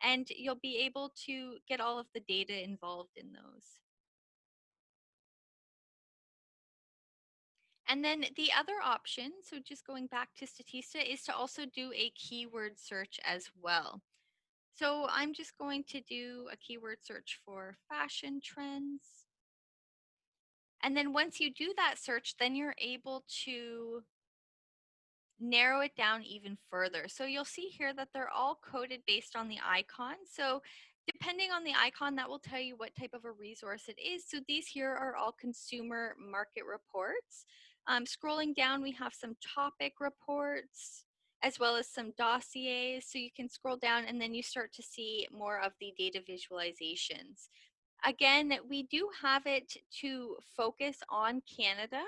and you'll be able to get all of the data involved in those. And then the other option, so just going back to Statista, is to also do a keyword search as well. So I'm just going to do a keyword search for fashion trends. And then once you do that search, then you're able to narrow it down even further. So you'll see here that they're all coded based on the icon. So Depending on the icon, that will tell you what type of a resource it is. So these here are all consumer market reports. Scrolling down, we have some topic reports, as well as some dossiers. So you can scroll down and then you start to see more of the data visualizations. Again, we do have it to focus on Canada.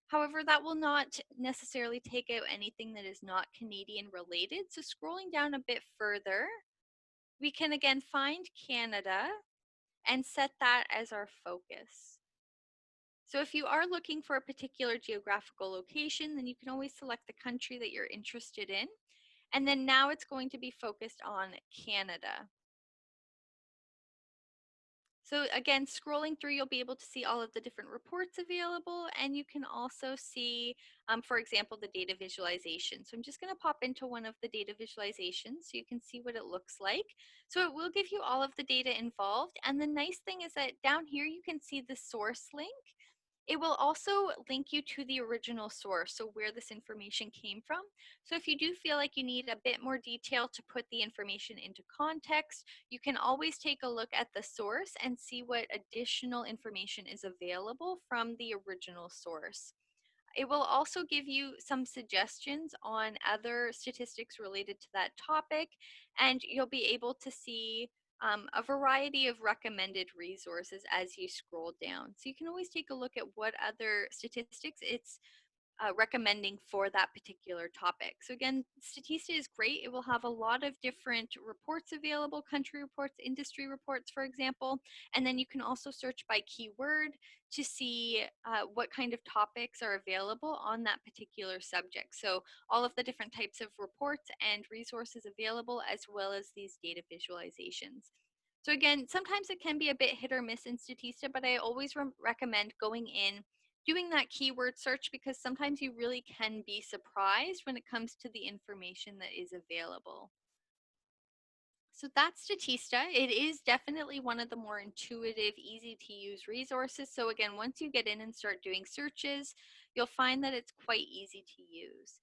However, that will not necessarily take out anything that is not Canadian related. So scrolling down a bit further, we can again find Canada and set that as our focus. So if you are looking for a particular geographical location, then you can always select the country that you're interested in. And then now it's going to be focused on Canada. So again, scrolling through, you'll be able to see all of the different reports available, and you can also see, for example, the data visualization. So I'm just going to pop into one of the data visualizations so you can see what it looks like. So it will give you all of the data involved, and the nice thing is that down here you can see the source link. It will also link you to the original source, so where this information came from. So if you do feel like you need a bit more detail to put the information into context, you can always take a look at the source and see what additional information is available from the original source. It will also give you some suggestions on other statistics related to that topic, and you'll be able to see a variety of recommended resources as you scroll down. So you can always take a look at what other statistics it's recommending for that particular topic. So again, Statista is great. It will have a lot of different reports available, country reports, industry reports, for example. And then you can also search by keyword to see what kind of topics are available on that particular subject. So all of the different types of reports and resources available, as well as these data visualizations. So again, sometimes it can be a bit hit or miss in Statista, but I always recommend going in, doing that keyword search, because sometimes you really can be surprised when it comes to the information that is available. So that's Statista. It is definitely one of the more intuitive, easy to use resources. So again, once you get in and start doing searches, you'll find that it's quite easy to use.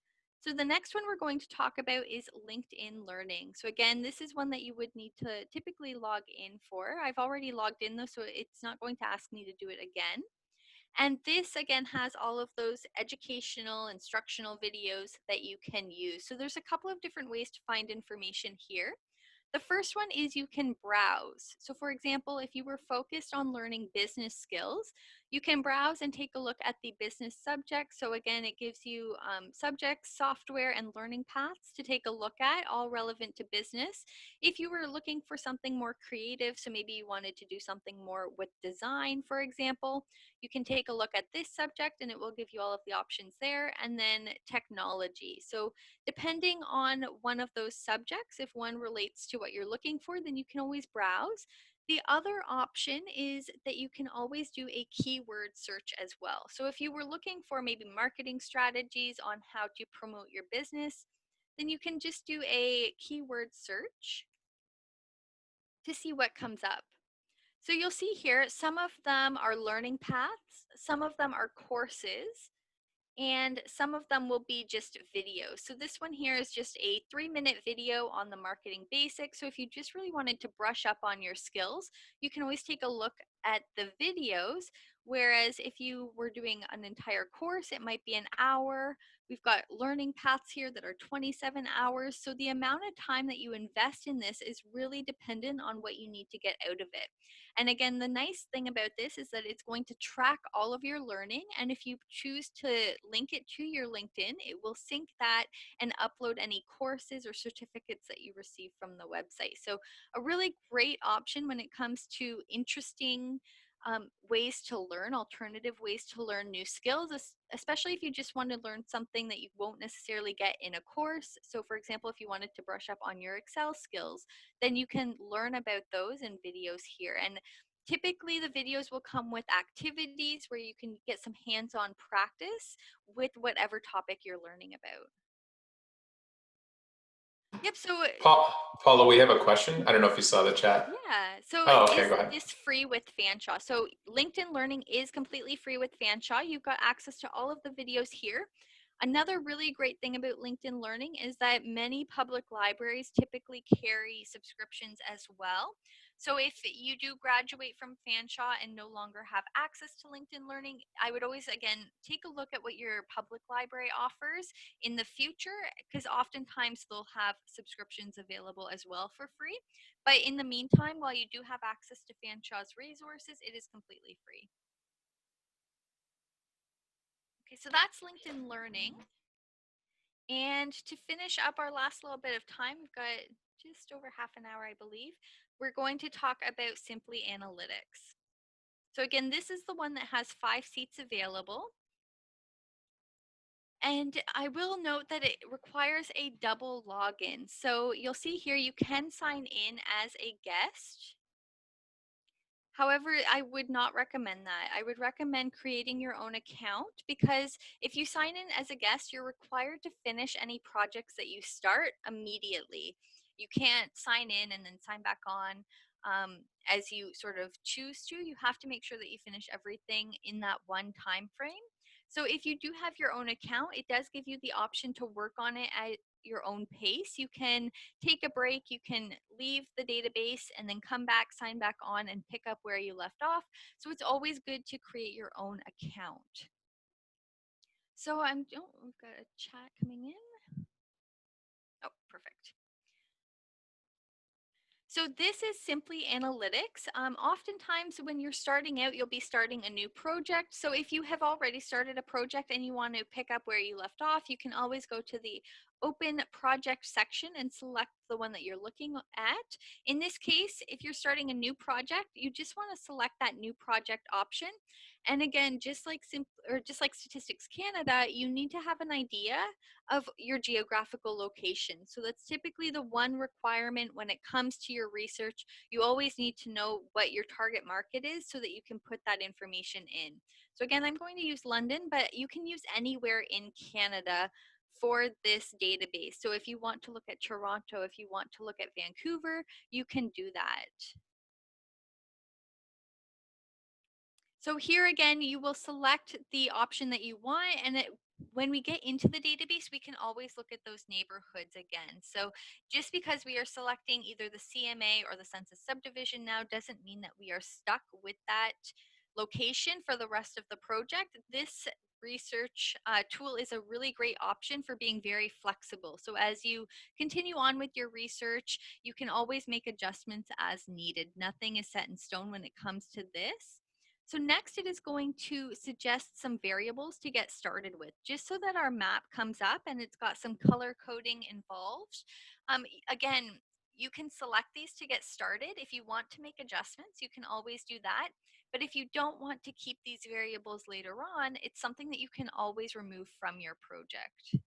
So the next one we're going to talk about is LinkedIn Learning. So again, this is one that you would need to typically log in for. I've already logged in though, so it's not going to ask me to do it again. And this again has all of those educational, instructional videos that you can use. So there's a couple of different ways to find information here. The first one is you can browse. So for example, if you were focused on learning business skills, you can browse and take a look at the business subject. So again, it gives you subjects, software, and learning paths to take a look at, all relevant to business. If you were looking for something more creative, so maybe you wanted to do something more with design, for example, you can take a look at this subject and it will give you all of the options there. And then technology. So depending on one of those subjects, if one relates to what you're looking for, then you can always browse. The other option is that you can always do a keyword search as well. So if you were looking for maybe marketing strategies on how to promote your business, then you can just do a keyword search to see what comes up. So you'll see here, some of them are learning paths, some of them are courses, and some of them will be just videos. So this one here is just a 3-minute video on the marketing basics. So if you just really wanted to brush up on your skills, you can always take a look at the videos. Whereas if you were doing an entire course, it might be an hour. We've got learning paths here that are 27 hours. So the amount of time that you invest in this is really dependent on what you need to get out of it. And again, the nice thing about this is that it's going to track all of your learning. And if you choose to link it to your LinkedIn, it will sync that and upload any courses or certificates that you receive from the website. So a really great option when it comes to interesting ways to learn, alternative ways to learn new skills, especially if you just want to learn something that you won't necessarily get in a course. So for example, if you wanted to brush up on your Excel skills, then you can learn about those in videos here. And typically the videos will come with activities where you can get some hands-on practice with whatever topic you're learning about. Yep, so Paula, we have a question. I don't know if you saw the chat. yeah, so Oh, okay, is go ahead. this free with Fanshawe? So LinkedIn Learning is completely free with Fanshawe. You've got access to all of the videos here. Another really great thing about LinkedIn Learning is that many public libraries typically carry subscriptions as well. So if you do graduate from Fanshawe and no longer have access to LinkedIn Learning, I would always, again, take a look at what your public library offers in the future, because oftentimes they'll have subscriptions available as well for free. But in the meantime, while you do have access to Fanshawe's resources, it is completely free. Okay, so that's LinkedIn Learning. And to finish up our last little bit of time, we've got just over half an hour, I believe. We're going to talk about Simply Analytics. So again, this is the one that has 5 seats available. And I will note that it requires a double login. So you'll see here you can sign in as a guest. However, I would not recommend that. I would recommend creating your own account, because if you sign in as a guest, you're required to finish any projects that you start immediately. You can't sign in and then sign back on as you sort of choose to. You have to make sure that you finish everything in that one time frame. So if you do have your own account, it does give you the option to work on it at your own pace. You can take a break, you can leave the database and then come back, sign back on, and pick up where you left off. So it's always good to create your own account. So we've got a chat coming in. Oh, perfect. So this is Simply Analytics. Oftentimes when you're starting out, you'll be starting a new project. So if you have already started a project and you want to pick up where you left off, you can always go to the Open Project section and select the one that you're looking at. In this case, if you're starting a new project, you just want to select that new project option. And again, just like Statistics Canada, you need to have an idea of your geographical location. So that's typically the one requirement when it comes to your research. You always need to know what your target market is so that you can put that information in. So again, I'm going to use London, but you can use anywhere in Canada for this database. So if you want to look at Toronto, if you want to look at Vancouver, you can do that. So here again, you will select the option that you want, and when we get into the database, we can always look at those neighborhoods again. So just because we are selecting either the CMA or the census subdivision now doesn't mean that we are stuck with that location for the rest of the project. This research tool is a really great option for being very flexible. So as you continue on with your research, you can always make adjustments as needed. Nothing is set in stone when it comes to this. So next it is going to suggest some variables to get started with, just so that our map comes up and it's got some color coding involved. Again, you can select these to get started. If you want to make adjustments, you can always do that. But if you don't want to keep these variables later on, it's something that you can always remove from your project.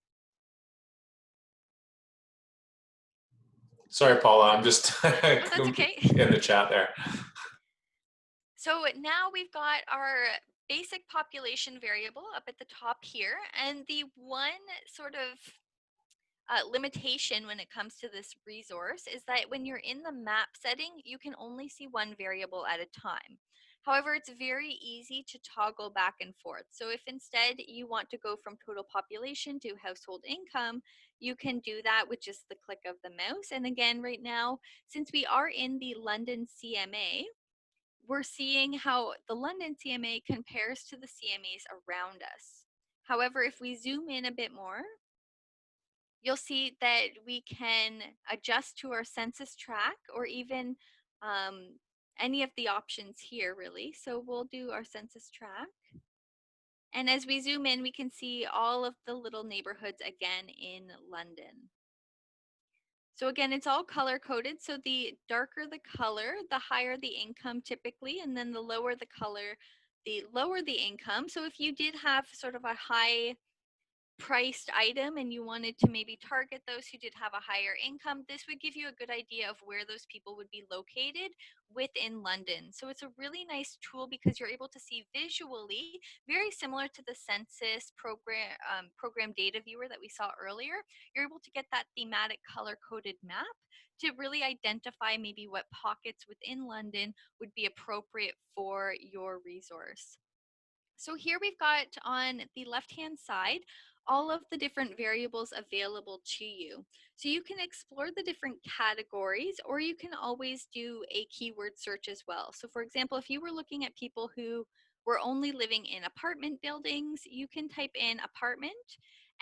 Sorry, Paula, I'm just that's okay. in the chat there. So now we've got our basic population variable up at the top here, and the one sort of limitation when it comes to this resource is that when you're in the map setting, you can only see one variable at a time. However, it's very easy to toggle back and forth. So if instead you want to go from total population to household income, you can do that with just the click of the mouse. And again, right now, since we are in the London CMA, we're seeing how the London CMA compares to the CMAs around us. However, if we zoom in a bit more, you'll see that we can adjust to our census tract, or even any of the options here, really. So we'll do our census tract. And as we zoom in, we can see all of the little neighborhoods again in London. So again, it's all color coded. So the darker the color, the higher the income typically, and then the lower the color, the lower the income. So if you did have sort of a high priced item and you wanted to maybe target those who did have a higher income, this would give you a good idea of where those people would be located within London. So it's a really nice tool because you're able to see visually, very similar to the census program data viewer that we saw earlier. You're able to get that thematic color coded map to really identify maybe what pockets within London would be appropriate for your resource. So here we've got on the left-hand side all of the different variables available to you. So you can explore the different categories, or you can always do a keyword search as well. So for example, if you were looking at people who were only living in apartment buildings, you can type in apartment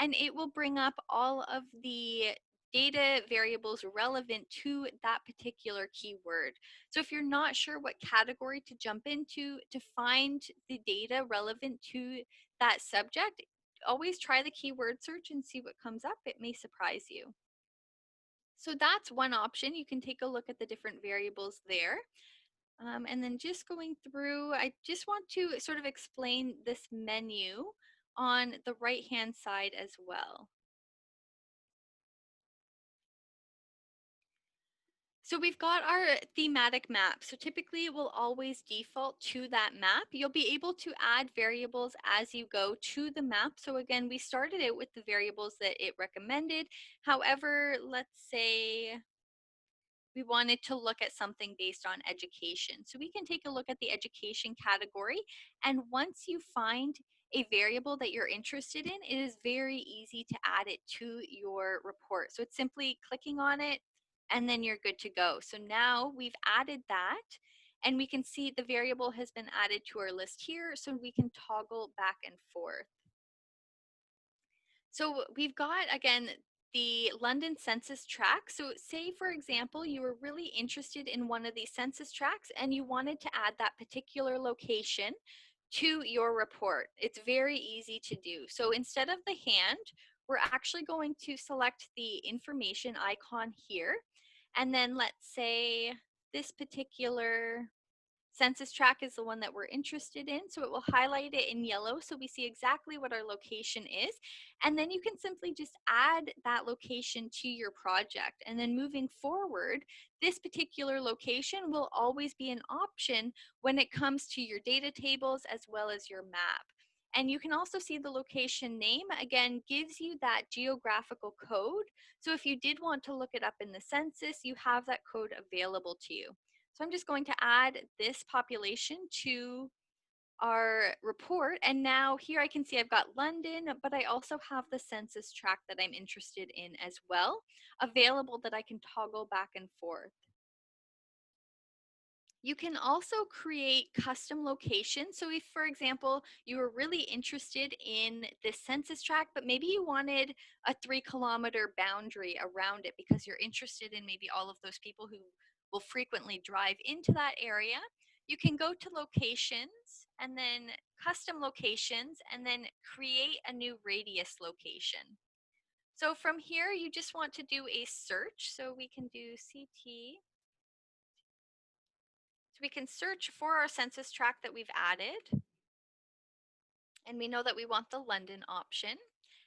and it will bring up all of the data variables relevant to that particular keyword. So if you're not sure what category to jump into to find the data relevant to that subject, always try the keyword search and see what comes up. It may surprise you. So that's one option. You can take a look at the different variables there. And then just going through, I just want to sort of explain this menu on the right-hand side as well. So we've got our thematic map. So typically it will always default to that map. You'll be able to add variables as you go to the map. So again, we started out with the variables that it recommended. However, let's say we wanted to look at something based on education. So we can take a look at the education category. And once you find a variable that you're interested in, it is very easy to add it to your report. So it's simply clicking on it and then you're good to go. So now we've added that and we can see the variable has been added to our list here, so we can toggle back and forth. So we've got, again, the London census tract. So say, for example, you were really interested in one of these census tracts and you wanted to add that particular location to your report. It's very easy to do. So instead of the hand, we're actually going to select the information icon here. And then let's say this particular census tract is the one that we're interested in. So it will highlight it in yellow so we see exactly what our location is. And then you can simply just add that location to your project. And then moving forward, this particular location will always be an option when it comes to your data tables as well as your map. And you can also see the location name, again, gives you that geographical code. So if you did want to look it up in the census, you have that code available to you. So I'm just going to add this population to our report. And now here I can see I've got London, but I also have the census tract that I'm interested in as well, available that I can toggle back and forth. You can also create custom locations. So if, for example, you were really interested in this census tract, but maybe you wanted a 3-kilometer boundary around it because you're interested in maybe all of those people who will frequently drive into that area, you can go to locations and then custom locations and then create a new radius location. So from here, you just want to do a search. So we can do CT. So we can search for our census tract that we've added. And we know that we want the London option.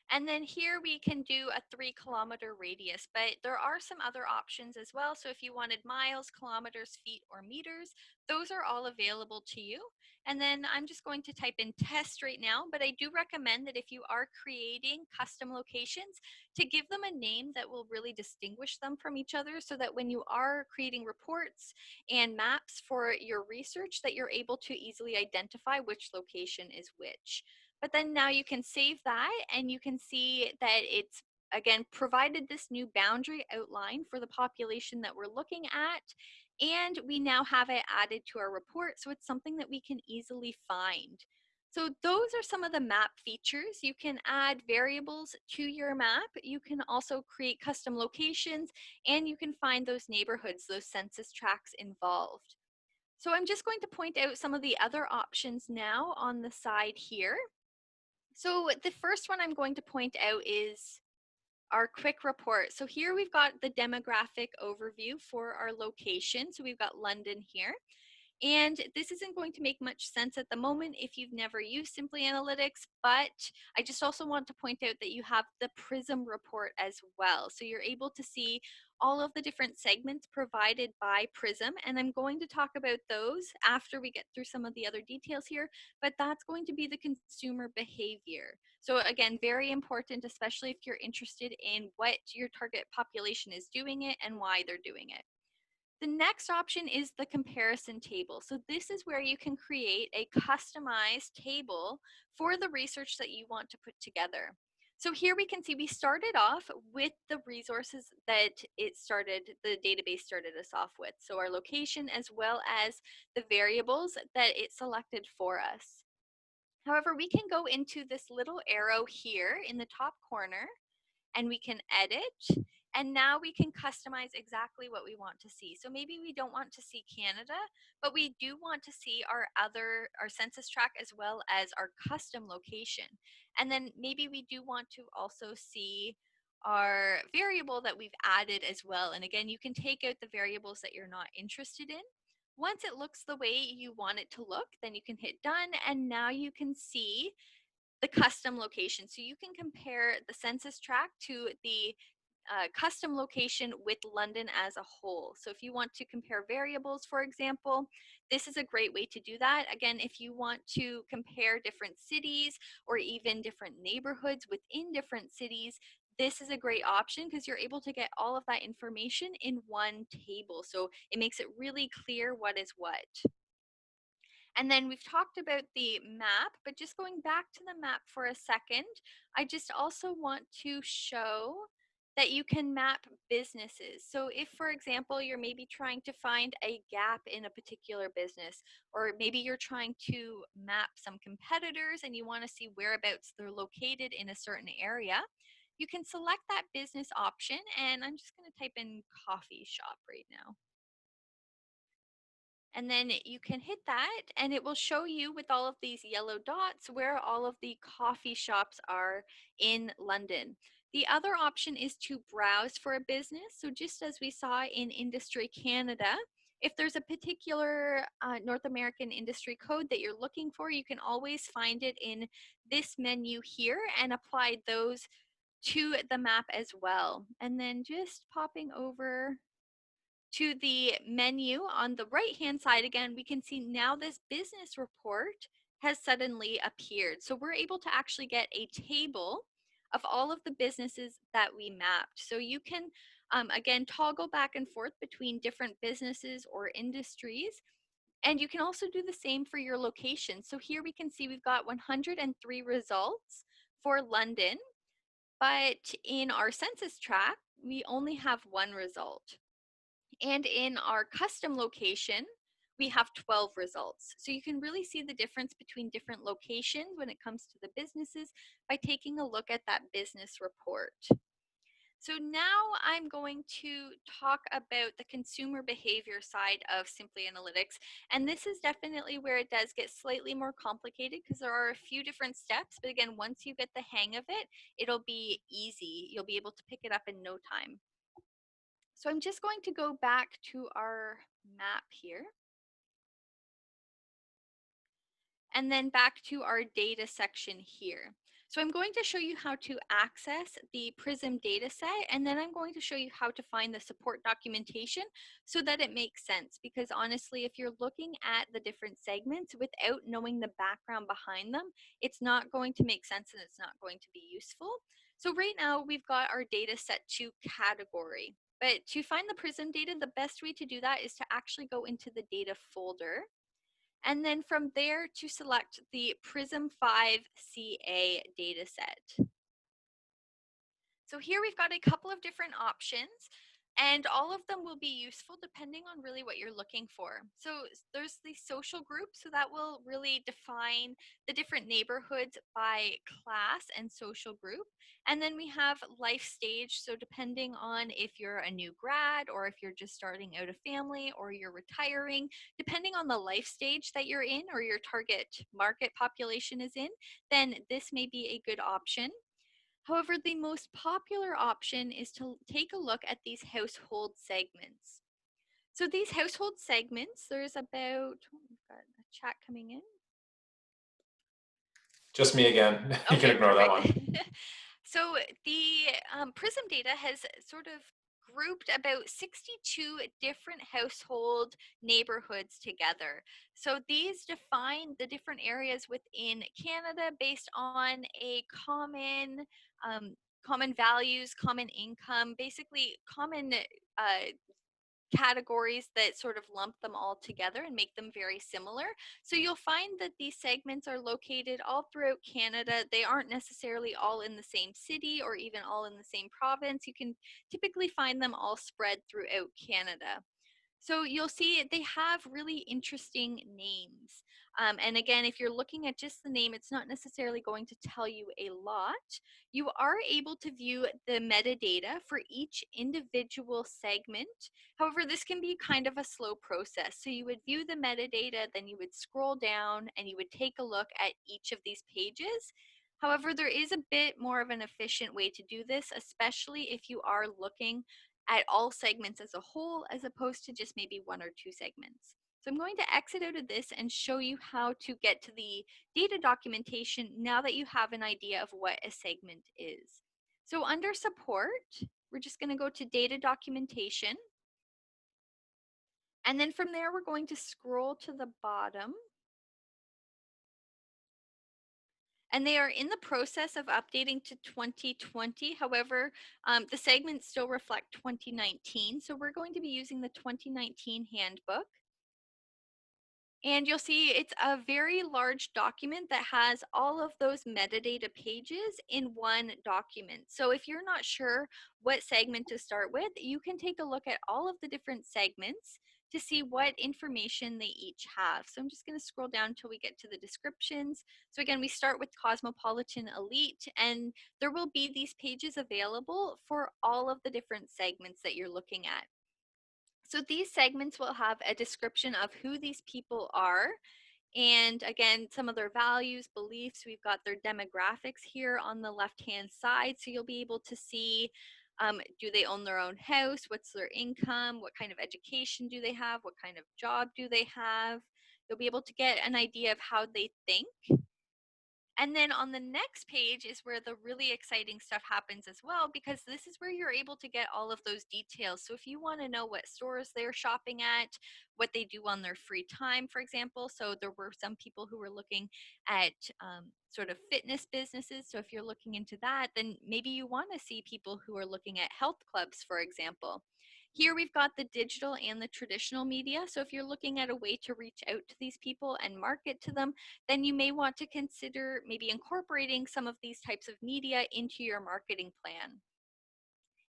And then here we can do a 3-kilometer radius, but there are some other options as well. So if you wanted miles, kilometers, feet, or meters, those are all available to you. And then I'm just going to type in test right now, but I do recommend that if you are creating custom locations, to give them a name that will really distinguish them from each other so that when you are creating reports and maps for your research, that you're able to easily identify which location is which. But then now you can save that and you can see that it's, again, provided this new boundary outline for the population that we're looking at. And we now have it added to our report. So it's something that we can easily find. So those are some of the map features. You can add variables to your map. You can also create custom locations and you can find those neighborhoods, those census tracts involved. So I'm just going to point out some of the other options now on the side here. So the first one I'm going to point out is our quick report. So here we've got the demographic overview for our location. So we've got London here. And this isn't going to make much sense at the moment if you've never used Simply Analytics, but I just also want to point out that you have the Prism report as well. So you're able to see all of the different segments provided by Prism, and I'm going to talk about those after we get through some of the other details here, but that's going to be the consumer behavior. So again, very important, especially if you're interested in what your target population is doing it and why they're doing it. The next option is the comparison table. So this is where you can create a customized table for the research that you want to put together. So here we can see we started off with the resources that the database started us off with. So our location as well as the variables that it selected for us. However, we can go into this little arrow here in the top corner and we can edit, and now we can customize exactly what we want to see. So maybe we don't want to see Canada, but we do want to see our census tract as well as our custom location. And then maybe we do want to also see our variable that we've added as well. And again, you can take out the variables that you're not interested in. Once it looks the way you want it to look, then you can hit done, and now you can see the custom location. So you can compare the census tract to the custom location with London as a whole. So if you want to compare variables, for example, this is a great way to do that. Again, if you want to compare different cities or even different neighborhoods within different cities, this is a great option because you're able to get all of that information in one table. So it makes it really clear what is what. And then we've talked about the map, but just going back to the map for a second, I just also want to show that you can map businesses. So if, for example, you're maybe trying to find a gap in a particular business, or maybe you're trying to map some competitors and you want to see whereabouts they're located in a certain area, you can select that business option. And I'm just going to type in coffee shop right now. And then you can hit that and it will show you with all of these yellow dots where all of the coffee shops are in London. The other option is to browse for a business. So just as we saw in Industry Canada, if there's a particular North American industry code that you're looking for, you can always find it in this menu here and apply those to the map as well. And then just popping over to the menu on the right hand side again, we can see now this business report has suddenly appeared. So we're able to actually get a table of all of the businesses that we mapped. So you can again toggle back and forth between different businesses or industries. And you can also do the same for your location. So here we can see we've got 103 results for London, but in our census tract, we only have one result. And in our custom location, we have 12 results. So you can really see the difference between different locations when it comes to the businesses by taking a look at that business report. So now I'm going to talk about the consumer behavior side of Simply Analytics. And this is definitely where it does get slightly more complicated because there are a few different steps. But again, once you get the hang of it, it'll be easy. You'll be able to pick it up in no time. So I'm just going to go back to our map here. And then back to our data section here. So I'm going to show you how to access the PRISM data set, and then I'm going to show you how to find the support documentation so that it makes sense. Because honestly, if you're looking at the different segments without knowing the background behind them, it's not going to make sense and it's not going to be useful. So right now we've got our data set to category. But to find the PRISM data, the best way to do that is to actually go into the data folder. And then from there to select the PRISM 5CA dataset. So here we've got a couple of different options, and all of them will be useful depending on really what you're looking for. So there's the social group, so that will really define the different neighborhoods by class and social group. And then we have life stage, so depending on if you're a new grad or if you're just starting out a family or you're retiring, depending on the life stage that you're in or your target market population is in, then this may be a good option. However, the most popular option is to take a look at these household segments. So these household segments, there's about, we've got a chat coming in. Just me again. You can ignore that one. So the PRISM data has sort of grouped about 62 different household neighborhoods together. So these define the different areas within Canada based on a common common values, common income, basically common categories that sort of lump them all together and make them very similar. So you'll find that these segments are located all throughout Canada. They aren't necessarily all in the same city or even all in the same province. You can typically find them all spread throughout Canada. So you'll see they have really interesting names. And again, if you're looking at just the name, it's not necessarily going to tell you a lot. You are able to view the metadata for each individual segment. However, this can be kind of a slow process. So you would view the metadata, then you would scroll down and you would take a look at each of these pages. However, there is a bit more of an efficient way to do this, especially if you are looking at all segments as a whole, as opposed to just maybe one or two segments. So I'm going to exit out of this and show you how to get to the data documentation now that you have an idea of what a segment is. So under support, we're just going to go to data documentation. And then from there, we're going to scroll to the bottom. And they are in the process of updating to 2020. However, the segments still reflect 2019. So we're going to be using the 2019 handbook. And you'll see it's a very large document that has all of those metadata pages in one document. So if you're not sure what segment to start with, you can take a look at all of the different segments to see what information they each have. So I'm just going to scroll down until we get to the descriptions. So again, we start with Cosmopolitan Elite, and there will be these pages available for all of the different segments that you're looking at. So these segments will have a description of who these people are. And again, some of their values, beliefs. We've got their demographics here on the left-hand side. So you'll be able to see, do they own their own house? What's their income? What kind of education do they have? What kind of job do they have? You'll be able to get an idea of how they think. And then on the next page is where the really exciting stuff happens as well, because this is where you're able to get all of those details. So if you want to know what stores they're shopping at, what they do on their free time, for example. So there were some people who were looking at sort of fitness businesses. So if you're looking into that, then maybe you want to see people who are looking at health clubs, for example. Here we've got the digital and the traditional media. So if you're looking at a way to reach out to these people and market to them, then you may want to consider maybe incorporating some of these types of media into your marketing plan.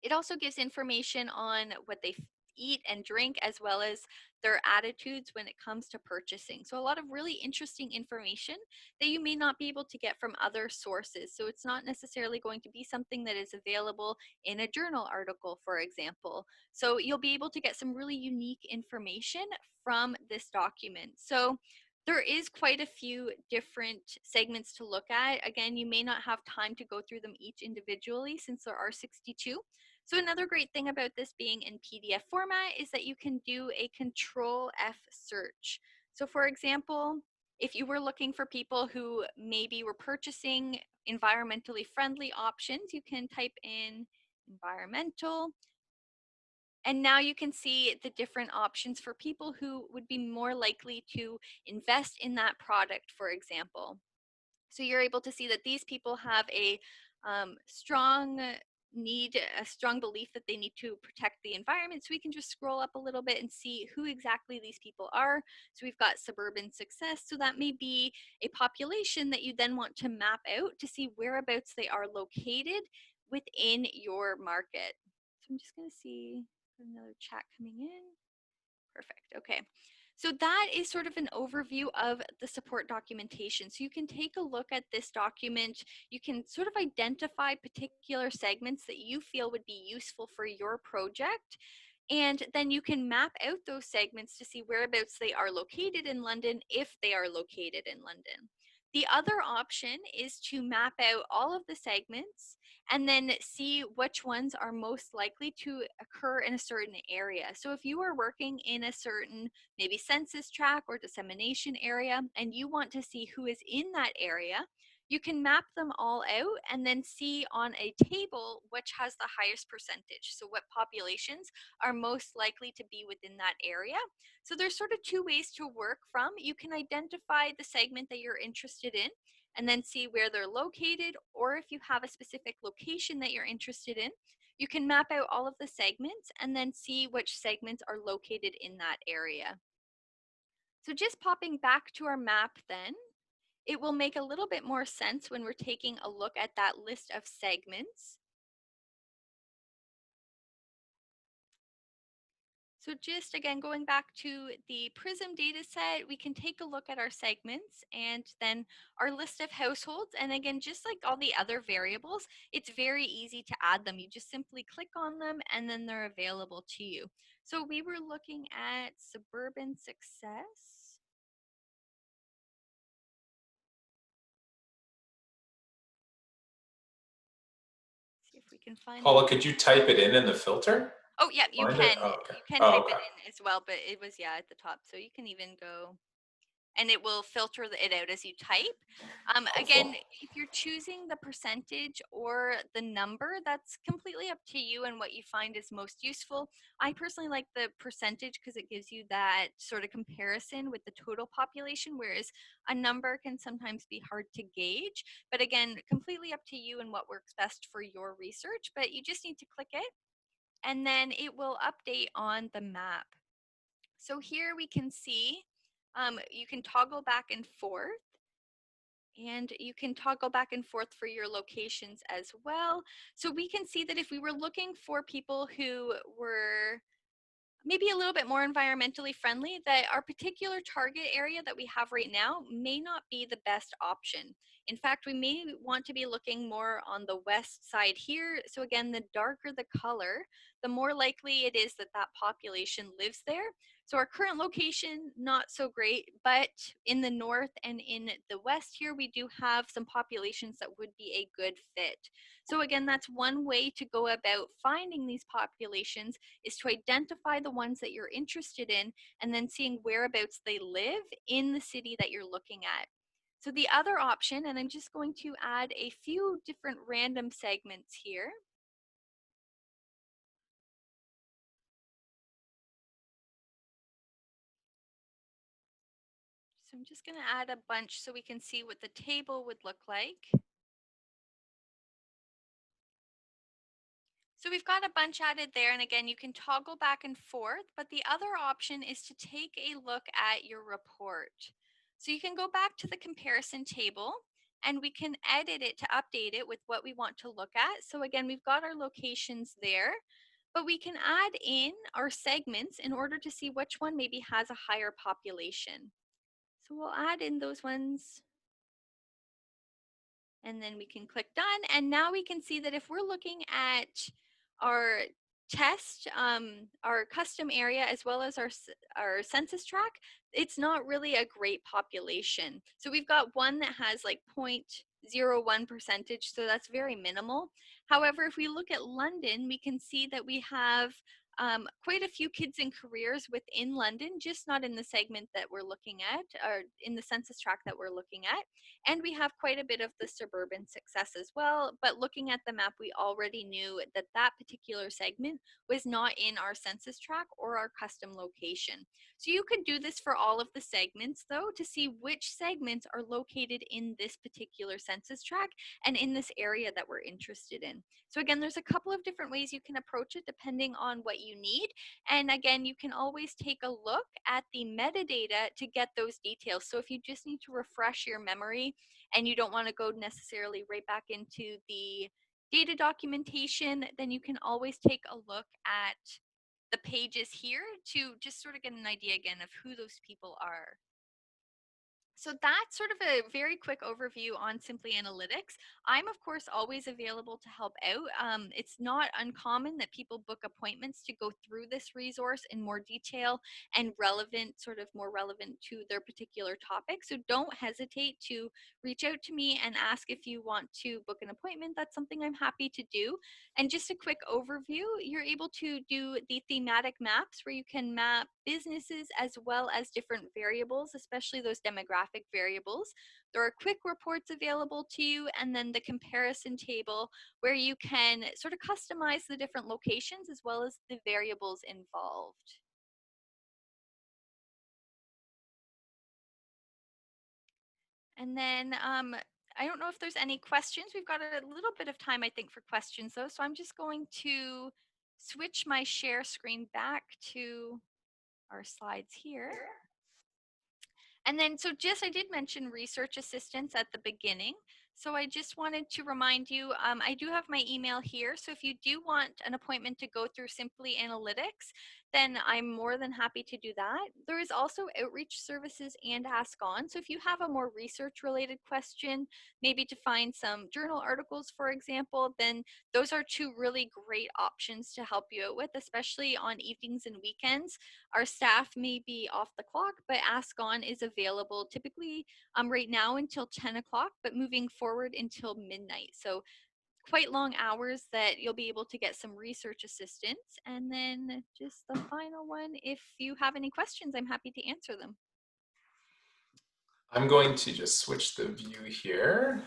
It also gives information on what they eat and drink, as well as their attitudes when it comes to purchasing. So a lot of really interesting information that you may not be able to get from other sources. So it's not necessarily going to be something that is available in a journal article, for example. So you'll be able to get some really unique information from this document. So there is quite a few different segments to look at. Again, you may not have time to go through them each individually since there are 62. So another great thing about this being in PDF format is that you can do a Control F search. So for example, if you were looking for people who maybe were purchasing environmentally friendly options, you can type in environmental. And now you can see the different options for people who would be more likely to invest in that product, for example. So you're able to see that these people have a strong belief that they need to protect the environment. So we can just scroll up a little bit and see who exactly these people are. So we've got suburban success. So that may be a population that you then want to map out to see whereabouts they are located within your market. So I'm just going to see another chat coming in. Perfect. Okay. So that is sort of an overview of the support documentation. So you can take a look at this document. You can sort of identify particular segments that you feel would be useful for your project. And then you can map out those segments to see whereabouts they are located in London, if they are located in London. The other option is to map out all of the segments and then see which ones are most likely to occur in a certain area. So if you are working in a certain maybe census tract or dissemination area and you want to see who is in that area, you can map them all out and then see on a table which has the highest percentage. So what populations are most likely to be within that area. So there's sort of two ways to work from. You can identify the segment that you're interested in and then see where they're located, or if you have a specific location that you're interested in, you can map out all of the segments and then see which segments are located in that area. So just popping back to our map then, it will make a little bit more sense when we're taking a look at that list of segments. So just again, going back to the PRISM data set, we can take a look at our segments and then our list of households. And again, just like all the other variables, it's very easy to add them. You just simply click on them and then they're available to you. So we were looking at suburban success. See if we can find Paula, it. could you type it in the filter? Oh, yeah, you Find it? can. Oh, okay. You can Oh, type okay. it in as well, but it was, yeah, at the top. So you can even go, and it will filter it out as you type. Again, if you're choosing the percentage or the number, that's completely up to you and what you find is most useful. I personally like the percentage because it gives you that sort of comparison with the total population, whereas a number can sometimes be hard to gauge. But again, completely up to you and what works best for your research, but you just need to click it and then it will update on the map. So here we can see, you can toggle back and forth, and you can toggle back and forth for your locations as well. So we can see that if we were looking for people who were maybe a little bit more environmentally friendly, that our particular target area that we have right now may not be the best option. In fact, we may want to be looking more on the west side here. So again, the darker the color, the more likely it is that that population lives there. So our current location, not so great, but in the north and in the west here, we do have some populations that would be a good fit. So again, that's one way to go about finding these populations, is to identify the ones that you're interested in and then seeing whereabouts they live in the city that you're looking at. So the other option, and I'm just going to add a few different random segments here. So I'm just going to add a bunch so we can see what the table would look like. So we've got a bunch added there, and again, you can toggle back and forth, but the other option is to take a look at your report. So you can go back to the comparison table and we can edit it to update it with what we want to look at. So again, we've got our locations there, but we can add in our segments in order to see which one maybe has a higher population. So we'll add in those ones and then we can click done. And now we can see that if we're looking at our test, our custom area, as well as our census tract, it's not really a great population. So we've got one that has like 0.01%, so that's very minimal. However, if we look at London, we can see that we have quite a few kids in careers within London, just not in the segment that we're looking at, or in the census tract that we're looking at. And we have quite a bit of the suburban success as well. But looking at the map, we already knew that that particular segment was not in our census tract or our custom location. So you could do this for all of the segments, though, to see which segments are located in this particular census tract and in this area that we're interested in. So again, there's a couple of different ways you can approach it depending on what you need. And again, you can always take a look at the metadata to get those details. So if you just need to refresh your memory and you don't want to go necessarily right back into the data documentation, then you can always take a look at the pages here to just sort of get an idea again of who those people are. So that's sort of a very quick overview on Simply Analytics. I'm, of course, always available to help out. It's not uncommon that people book appointments to go through this resource in more detail and more relevant to their particular topic. So don't hesitate to reach out to me and ask if you want to book an appointment. That's something I'm happy to do. And just a quick overview, you're able to do the thematic maps where you can map businesses as well as different variables, especially those demographic variables. There are quick reports available to you, and then the comparison table where you can sort of customize the different locations as well as the variables involved. And then I don't know if there's any questions. We've got a little bit of time, I think, for questions though. So I'm just going to switch my share screen back to our slides here. And then, so Jess, I did mention research assistance at the beginning. So I just wanted to remind you, I do have my email here. So if you do want an appointment to go through Simply Analytics, then I'm more than happy to do that. There is also outreach services and Ask On. So if you have a more research related question, maybe to find some journal articles, for example, then those are two really great options to help you out with, especially on evenings and weekends. Our staff may be off the clock, but Ask On is available typically right now until 10 o'clock, but moving forward until midnight. So quite long hours that you'll be able to get some research assistance. And then just the final one, if you have any questions, I'm happy to answer them. I'm going to just switch the view here.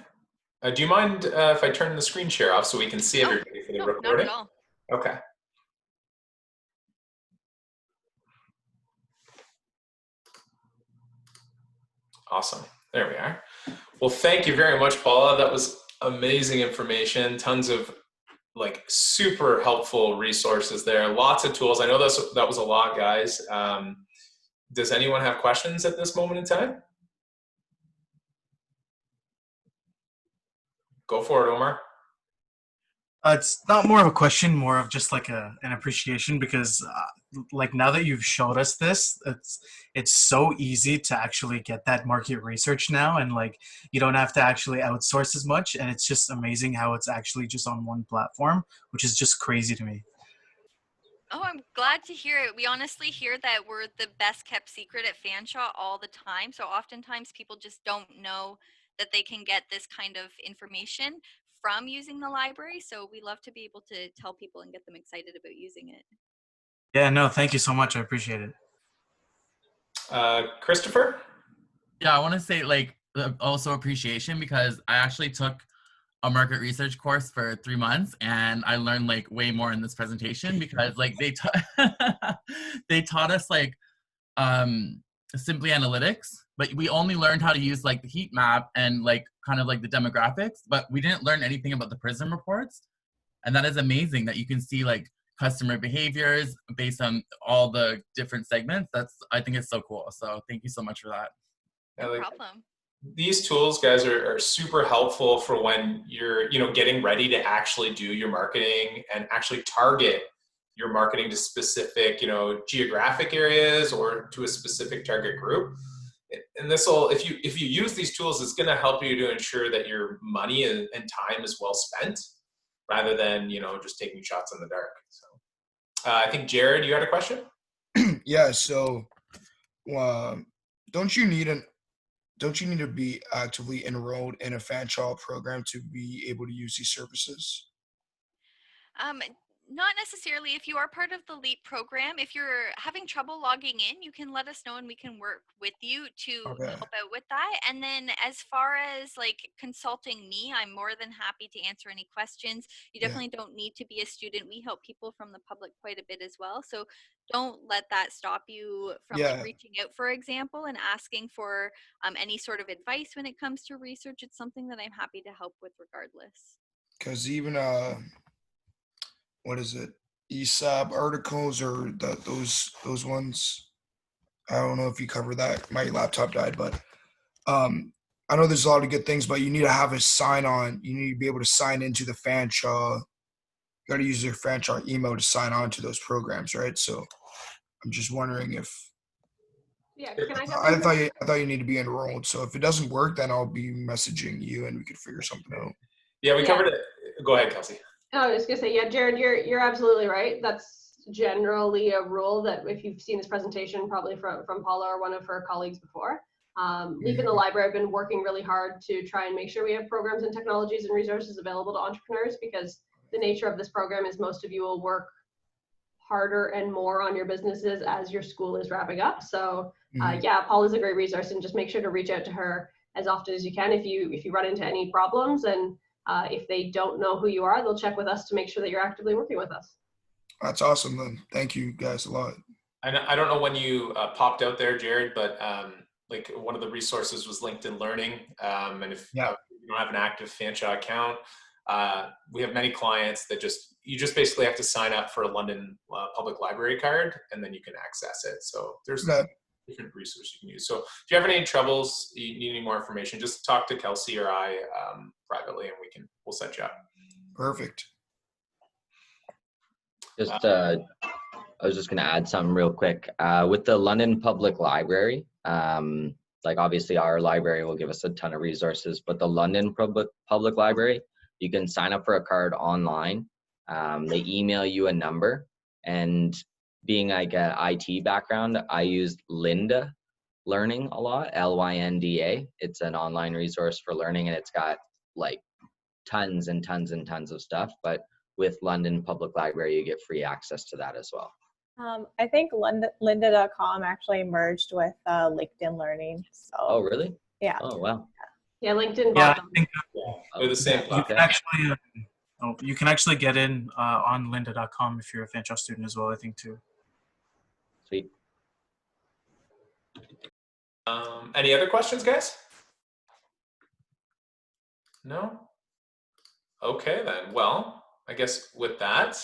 Do you mind if I turn the screen share off so we can see everybody for the recording? Not at all. Okay. Awesome. There we are. Well, thank you very much, Paula. That was amazing information. Tons of like super helpful resources there. Lots of tools. I know that was a lot, guys. Does anyone have questions at this moment in time? Go for it, Omar. It's not more of a question, more of just like an appreciation, because like now that you've showed us this, it's so easy to actually get that market research now, and like you don't have to actually outsource as much, and it's just amazing how it's actually just on one platform, which is just crazy to me. Oh, I'm glad to hear it. We honestly hear that we're the best kept secret at Fanshawe all the time. So oftentimes people just don't know that they can get this kind of information from using the library. So we love to be able to tell people and get them excited about using it. Yeah, no, thank you so much. I appreciate it. Christopher? Yeah, I want to say like also appreciation, because I actually took a market research course for 3 months and I learned like way more in this presentation, because like they taught us like simply analytics, but we only learned how to use like the heat map and like kind of like the demographics, but we didn't learn anything about the prism reports. And that is amazing that you can see like customer behaviors based on all the different segments. I think it's so cool. So thank you so much for that. No problem. These tools, guys, are super helpful for when you're getting ready to actually do your marketing and actually target your marketing to specific geographic areas or to a specific target group. And this will, if you use these tools, it's going to help you to ensure that your money and time is well spent, rather than just taking shots in the dark. So I think Jared, you had a question? Yeah. So don't you need to be actively enrolled in a Fanshawe program to be able to use these services? Not necessarily. If you are part of the LEAP program, if you're having trouble logging in, you can let us know and we can work with you to help out with that. And then as far as like consulting me, I'm more than happy to answer any questions. You definitely don't need to be a student. We help people from the public quite a bit as well. So don't let that stop you from like reaching out, for example, and asking for any sort of advice when it comes to research. It's something that I'm happy to help with regardless. Because even what is it, ESAB articles or those ones, I don't know if you cover that. My laptop died, but I know there's a lot of good things, but you need to have a sign on. You need to be able to sign into the Fanshawe. You got to use your Fanshawe email to sign on to those programs, right? So I'm just wondering if can I thought you need to be enrolled. So if it doesn't work, then I'll be messaging you and we could figure something out. Yeah, we covered it. Go ahead, Kelsey. I was just gonna say, yeah, Jared, you're absolutely right. That's generally a rule that if you've seen this presentation, probably from Paula or one of her colleagues before. LEAP in the library have been working really hard to try and make sure we have programs and technologies and resources available to entrepreneurs, because the nature of this program is most of you will work harder and more on your businesses as your school is wrapping up. So yeah, Paula's a great resource, and just make sure to reach out to her as often as you can if you run into any problems. And if they don't know who you are, they'll check with us to make sure that you're actively working with us. That's awesome, then. Thank you guys a lot. I don't know when you popped out there, Jared, but like one of the resources was LinkedIn Learning. And if you don't have an active Fanshawe account, we have many clients that you just basically have to sign up for a London Public Library card, and then you can access it. So there's Okay. different resources you can use. So if you have any troubles, you need any more information, just talk to Kelsey or I privately, and we'll set you up. Perfect. Just, I was just gonna add something real quick. With the London Public Library, like obviously our library will give us a ton of resources, but the London Public Library, you can sign up for a card online. They email you a number, and being like a IT background, I used Lynda Learning a lot, Lynda. It's an online resource for learning, and it's got like tons and tons and tons of stuff. But with London Public Library, you get free access to that as well. I think lynda.com actually merged with LinkedIn Learning. So. Oh, really? Yeah. Oh, wow. Yeah, LinkedIn Yeah, bought I them. think They're the same you can platform. actually you can actually get in on lynda.com if you're a Fanshawe student as well, I think too. Sweet. Any other questions, guys? No? Okay, then. Well, I guess with that,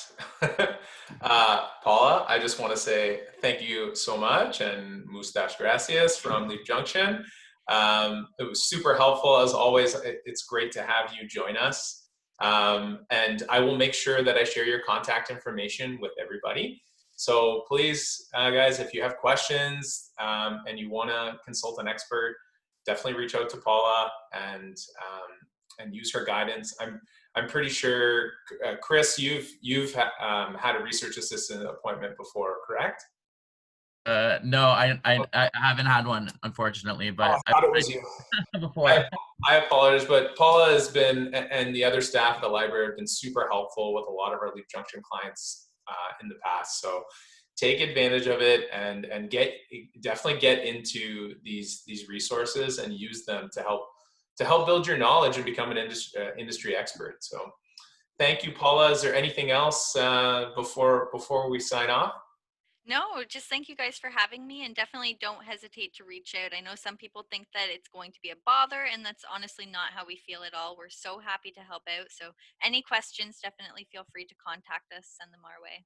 Paula, I just want to say thank you so much, and mustache gracias from Leap Junction. It was super helpful as always. It's great to have you join us. And I will make sure that I share your contact information with everybody. So please, guys, if you have questions and you want to consult an expert, definitely reach out to Paula and use her guidance. I'm pretty sure, Chris, you've had a research assistant appointment before, correct? No, I haven't had one, unfortunately, but I thought it was you. before. I apologize, but Paula has been, and the other staff at the library have been super helpful with a lot of our Leap Junction clients in the past. So take advantage of it and definitely get into these resources and use them to help build your knowledge and become an industry expert. So thank you, Paula. Is there anything else before we sign off? No, just thank you guys for having me, and definitely don't hesitate to reach out. I know some people think that it's going to be a bother, and that's honestly not how we feel at all. We're so happy to help out. So any questions, definitely feel free to contact us, send them our way.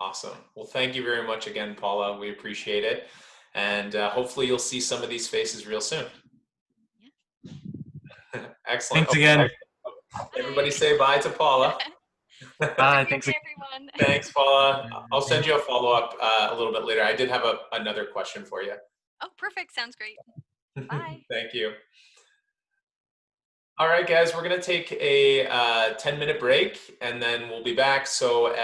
Awesome. Well, thank you very much again, Paula. We appreciate it. And hopefully you'll see some of these faces real soon. Yeah. Excellent. Thanks again. Everybody say bye to Paula. Bye. Thanks again. Everyone. Thanks, Paula. I'll send you a follow-up a little bit later. I did have another question for you. Oh, perfect. Sounds great. Bye. Thank you. All right, guys, we're going to take a 10-minute break, and then we'll be back. So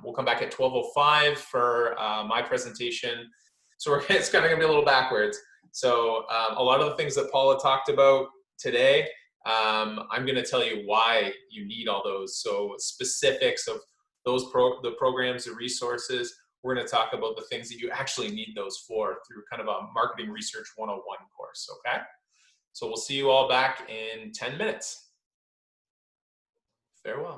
we'll come back at 12:05 for my presentation. So it's kind of going to be a little backwards. So a lot of the things that Paula talked about today, I'm going to tell you why you need all those. So specifics of those the programs, the resources. We're going to talk about the things that you actually need those for through kind of a marketing research 101 course. Okay. So we'll see you all back in 10 minutes. Farewell.